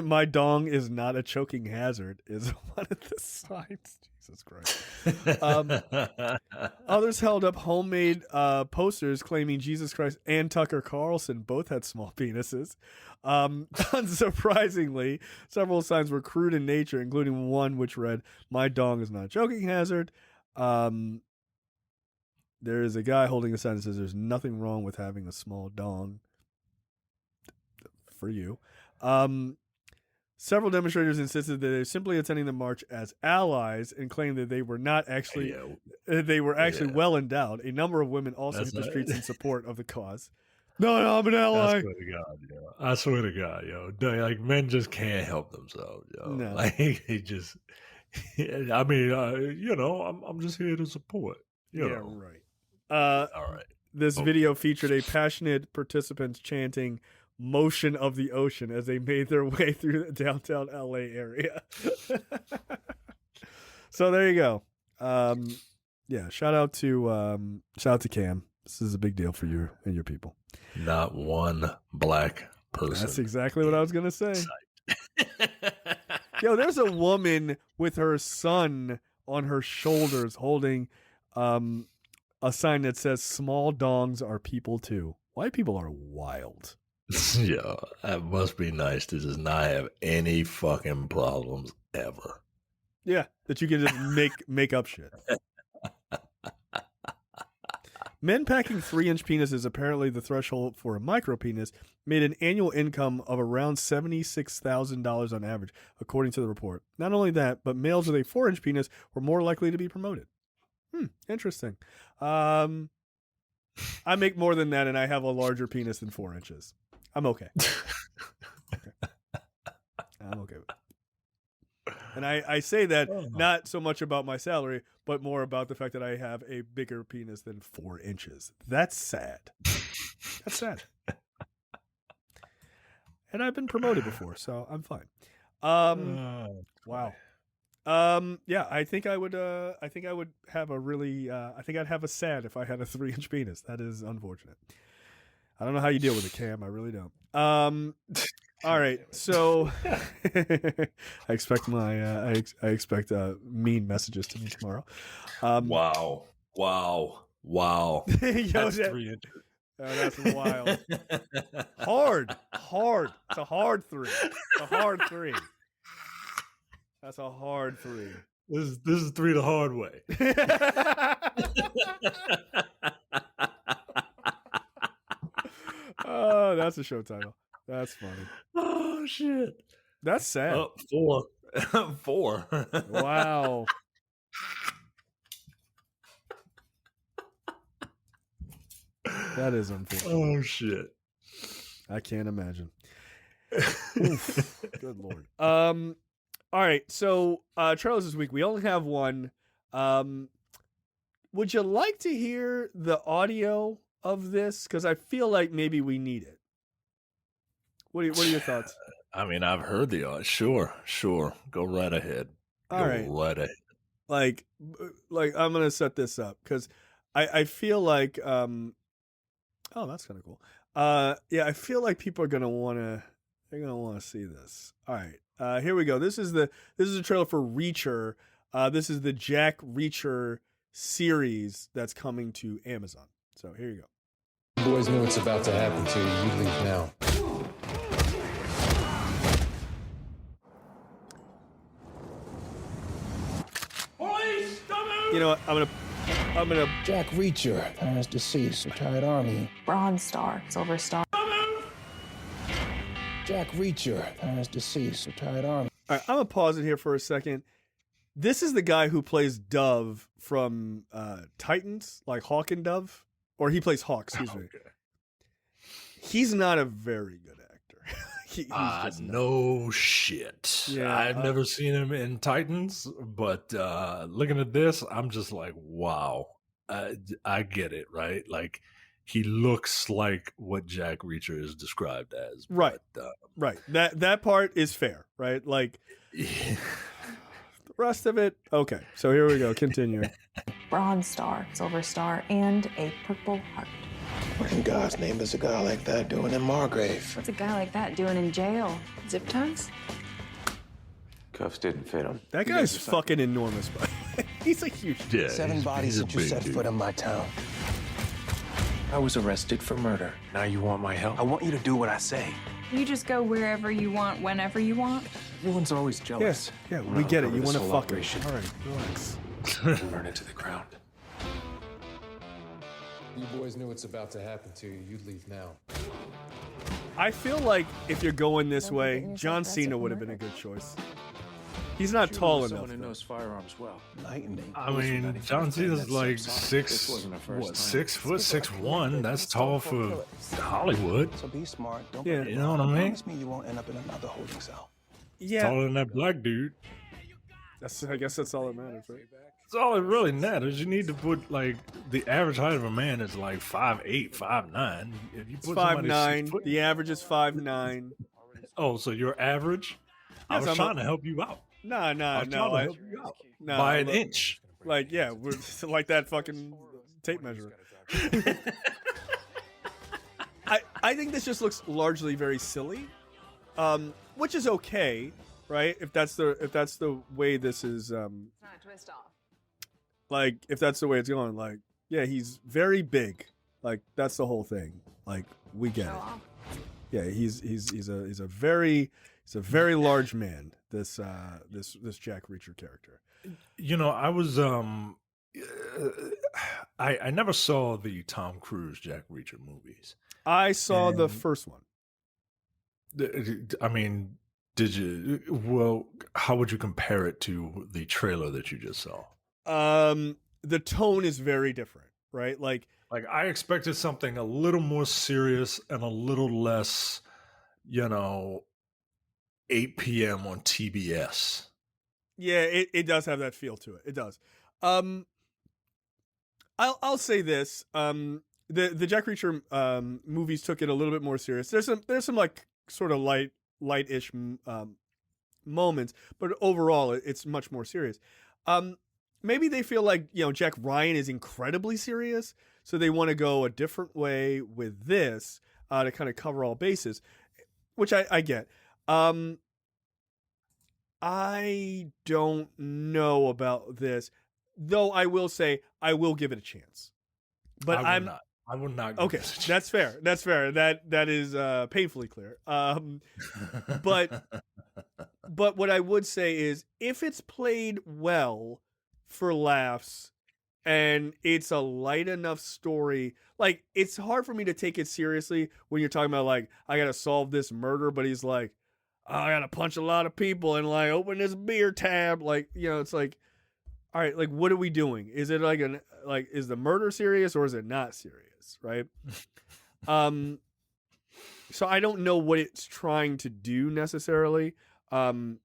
My dong is not a choking hazard is one of the signs. Jesus Christ. Others held up homemade posters claiming Jesus Christ and Tucker Carlson both had small penises. Unsurprisingly, several signs were crude in nature, including one which read, "My dong is not a choking hazard." There is a guy holding a sign that says, "There's nothing wrong with having a small dong." For you. Several demonstrators insisted that they were simply attending the march as allies and claimed that they were not actually well endowed. A number of women also hit the streets in support of the cause. No, I'm an ally. I swear to God, yo. Like, men just can't help themselves, yo. No. Like, they just, I mean, I'm just here to support. You know. Right. All right. This video featured a passionate participants chanting "Motion of the Ocean" as they made their way through the downtown LA area. So there you go. Yeah, shout out to Cam. This is a big deal for you and your people. Not one black person. That's exactly what I was gonna say. Yo, there's a woman with her son on her shoulders holding a sign that says "Small dongs are people too." White people are wild. Yeah, that must be nice to just not have any fucking problems ever. Yeah, that you can just make up shit. Men packing 3-inch penises, apparently the threshold for a micro penis, made an annual income of around $76,000 on average, according to the report. Not only that, but males with a 4-inch penis were more likely to be promoted. Interesting. I make more than that, and I have a larger penis than 4 inches. I'm okay. I'm okay with it. And I say that not so much about my salary, but more about the fact that I have a bigger penis than 4 inches. That's sad. That's sad. And I've been promoted before, so I'm fine. Wow. Yeah, I think I would have a really I think I'd have a sad if I had a 3-inch penis. That is unfortunate. I don't know how you deal with it, Cam. I really don't. All right, so I expect I expect mean messages to me tomorrow. Wow. Yo, That's 3 inches. That's wild. Hard. It's a hard 3. It's a hard 3. That's a hard 3. This is 3 the hard way. Oh, that's a show title. That's funny. Oh shit. That's sad. 4. 4. Wow. That is unfortunate. Oh shit. I can't imagine. Oof. Good Lord. All right. So trailers this week. We only have one. Would you like to hear the audio of this? Because I feel like maybe we need it. What are your thoughts? I mean, I've heard the audio. Sure. Go right ahead. All right. Right ahead. Like I'm gonna set this up because I feel like oh, that's kind of cool. Yeah, I feel like people are gonna wanna see this. All right, here we go. This is a trailer for Reacher. This is the Jack Reacher series that's coming to Amazon. So here you go. You boys know what's about to happen to you. You leave now. You know what? I'm gonna. Jack Reacher, parents deceased, retired Army. Bronze Star, Silver Star. Jack Reacher, parents deceased, retired Army. All right, I'm gonna pause it here for a second. This is the guy who plays Dove from Titans, like Hawk and Dove, or he plays Hawk. Excuse me. He's not a very good actor. No shit. Yeah, I've never seen him in Titans, but looking at this, I'm just like, wow. I get it, right? Like, he looks like what Jack Reacher is described as. Right. But, right. That part is fair, right? Like, the rest of it, okay. So here we go. Continuing. Bronze Star, Silver Star, and a Purple Heart. What in God's name is a guy like that doing in Margrave? What's a guy like that doing in jail? Zip ties? Cuffs didn't fit him. That guy's fucking enormous, by the way. He's a huge dude. Yeah, 7 bodies he's a since you big set dude. foot in my town. I was arrested for murder. Now you want my help? I want you to do what I say. You just go wherever you want, whenever you want. Everyone's always jealous. Yeah, When we I get it. uncover You this want to whole fuck operation, it. All right, relax. and burn it to the ground. You boys know what's about to happen to you. You leave now. I feel like if you're going this Don't be way, getting yourself John arrested Cena for would have been a murder. good choice. He's not tall enough. Someone who though. knows firearms well. Lightning. I mean, John Cena's like This 6, wasn't our first what, time. 6 foot, 6'1". That's tall for Hollywood. So be smart. Don't Yeah. be You know what I mean? Promise me you won't end up in another holding cell. Yeah, Taller than that black dude. I guess that's all that matters, right? That's all it really matters. You need to put like the average height of a man is like 5'8", 5'9". If you It's put somebody 5'9". 6 foot, The average is 5'9". oh, so you're average. I Yes, was trying to help you out. Nah, I nah, was no. trying to help you out nah, by an look, inch. Like, yeah, we're like that fucking tape measure. I think this just looks largely very silly, which is okay, right? If that's the way this is, It's not a twist off. like if that's the way it's going, like yeah, he's very big, like that's the whole thing. Like we get Show it. off. Yeah, he's a very large man. This Jack Reacher character. You know, I was I never saw the Tom Cruise Jack Reacher movies. I saw the And- first one. I mean, did you? Well, how would you compare it to the trailer that you just saw? The tone is very different, right? Like I expected something a little more serious and a little less, 8 p.m. on TBS. yeah, it does have that feel to it. It does. I'll say this. The Jack Reacher movies took it a little bit more serious. There's some like sort of light-ish moments, but overall it's much more serious. Maybe they feel like, Jack Ryan is incredibly serious, so they want to go a different way with this to kind of cover all bases, which I get. I don't know about this, though. I will say I will give it a chance, but I will not. Give okay. this a chance. That's fair. That's fair. That is painfully clear. But what I would say is, if it's played well for laughs and it's a light enough story, like it's hard for me to take it seriously when you're talking about like I gotta solve this murder, but he's like, oh, I gotta punch a lot of people and like open this beer tab, like it's like, all right, like what are we doing? Is it like is the murder serious or is it not serious, right? So I don't know what it's trying to do necessarily, and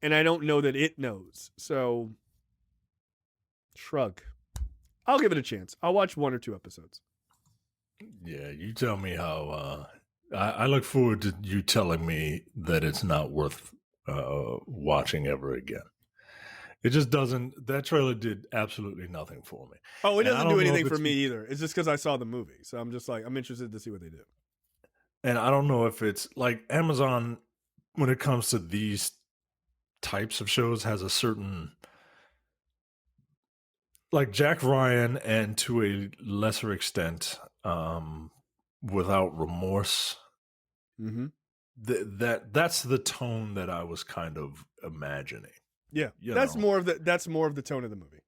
I don't know that it knows. So shrug. I'll give it a chance. I'll watch 1 or 2 episodes. Yeah, you tell me how. I look forward to you telling me that it's not worth watching ever again. It just doesn't. That trailer did absolutely nothing for me. Oh, it And I doesn't don't do know if anything for it's- me either. It's just because I saw the movie, so I'm just like I'm interested to see what they do. And I don't know if it's like Amazon, when it comes to these types of shows, has a certain, like Jack Ryan, and to a lesser extent, Without Remorse. Mm-hmm. That's the tone that I was kind of imagining. Yeah, You that's know. more of the tone of the movie.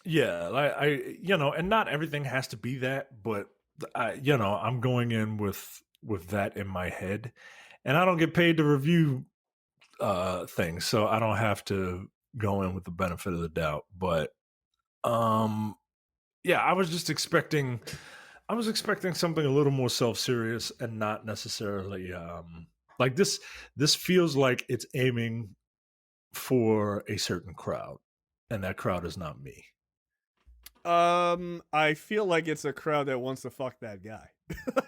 Yeah, and not everything has to be that, but I'm going in with that in my head, and I don't get paid to review things, so I don't have to go in with the benefit of the doubt. But yeah, I was expecting something a little more self-serious and not necessarily like this. This feels like it's aiming for a certain crowd, and that crowd is not me. I feel like it's a crowd that wants to fuck that guy.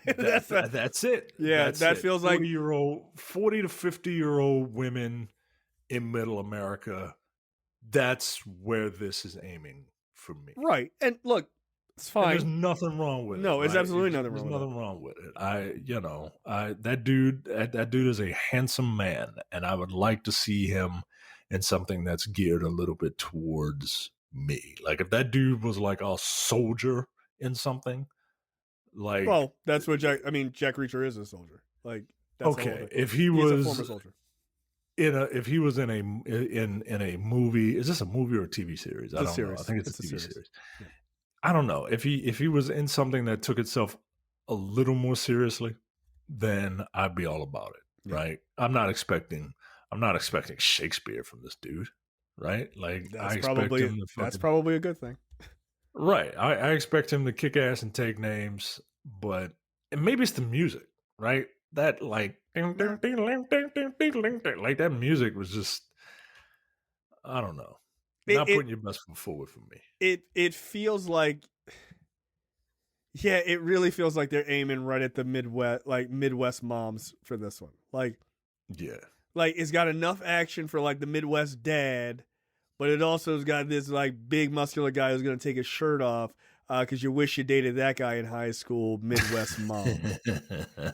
That's it. Yeah, That's that it. feels like 40 to 50-year-old women in middle America. That's where this is aiming for me. right. And look, it's And fine. there's nothing wrong with it. No, it's right? absolutely nothing There's wrong with nothing wrong with it. That dude is a handsome man, and I would like to see him in something that's geared a little bit towards me. Like if that dude was like a soldier in something, like Well, that's what Jack Reacher is a soldier. Like that's the whole okay, thing. if he He's a was former soldier. if he was in a movie, is this a movie or a TV series? It's I a don't know. series. I think it's a It's a TV series. series. Yeah. I don't know if he was in something that took itself a little more seriously, then I'd be all about it. Yeah. Right? I'm not expecting Shakespeare from this dude. Right? Like I expect him to that's probably a good thing. right. I expect him to kick ass and take names, but and maybe it's the music, right? That like like that music was just, I don't know. Not putting your best foot forward for me. It feels like, yeah, it really feels like they're aiming right at the Midwest moms for this one. Like, yeah, like it's got enough action for like the Midwest dad, but it also has got this like big muscular guy who's gonna take his shirt off because you wish you dated that guy in high school. Midwest mom,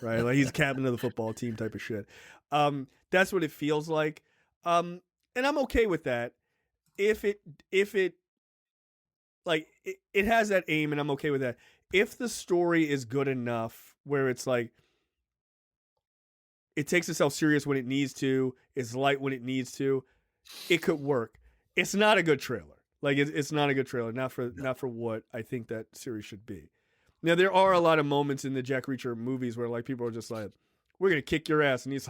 right? Like he's captain of the football team type of shit. That's what it feels like, and I'm okay with that. If it like it has that aim, and I'm okay with that. If the story is good enough where it's like it takes itself serious when it needs to, it's light when it needs to, it could work. It's not a good trailer. Like it's not a good trailer. Not for what I think that series should be. Now there are a lot of moments in the Jack Reacher movies where like people are just like, "We're gonna kick your ass," and he's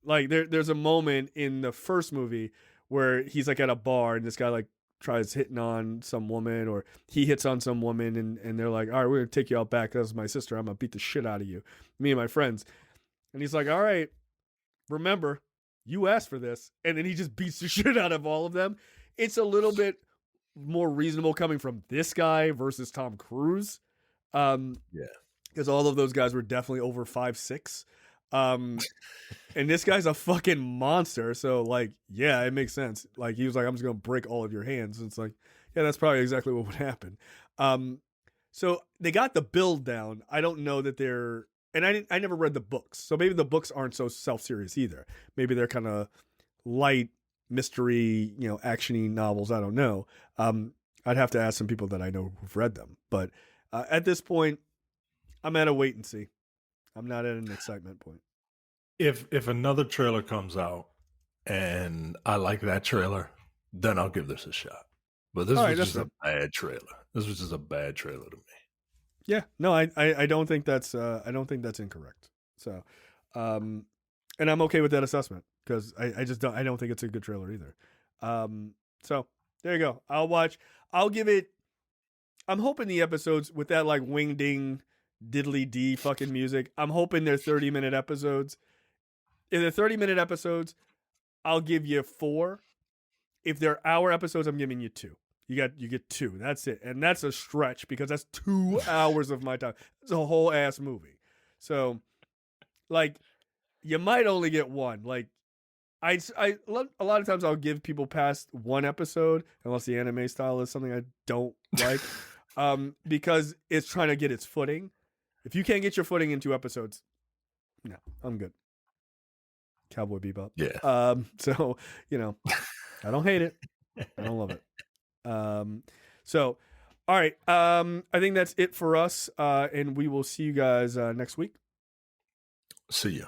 like there's a moment in the first movie where he's like at a bar and this guy like tries hitting on some woman, or he hits on some woman, and they're like, "All right, we're gonna take you out back. That's my sister. I'm gonna beat the shit out of you, me and my friends." And he's like, "All right, remember, you asked for this." And then he just beats the shit out of all of them. It's a little bit more reasonable coming from this guy versus Tom Cruise. Yeah, because all of those guys were definitely over 5'6". And this guy's a fucking monster. So like, yeah, it makes sense. Like he was like, "I'm just gonna break all of your hands." And it's like, yeah, that's probably exactly what would happen. So they got the build down. I don't know that they're, and I never read the books, so maybe the books aren't so self-serious either. Maybe they're kind of light mystery, actiony novels. I don't know. I'd have to ask some people that I know who've read them. But at this point, I'm at a wait and see. I'm not at an excitement point. If another trailer comes out and I like that trailer, then I'll give this a shot. But this was just a bad trailer. This was just a bad trailer to me. Yeah, no, I don't think that's incorrect. So, and I'm okay with that assessment because I don't think it's a good trailer either. So there you go. I'll give it. I'm hoping the episodes with that like wing ding diddly dee fucking music, I'm hoping they're 30-minute episodes. If they're 30-minute episodes, I'll give you 4. If they're hour episodes, I'm giving you 2. You get 2. That's it. And that's a stretch because that's 2 hours of my time. It's a whole ass movie. So like you might only get 1. Like I a lot of times I'll give people past 1 episode unless the anime style is something I don't like. Because it's trying to get its footing. If you can't get your footing in 2 episodes, no, I'm good. Cowboy Bebop. Yeah. So, I don't hate it. I don't love it. So, all right. I think that's it for us. And we will see you guys next week. See ya.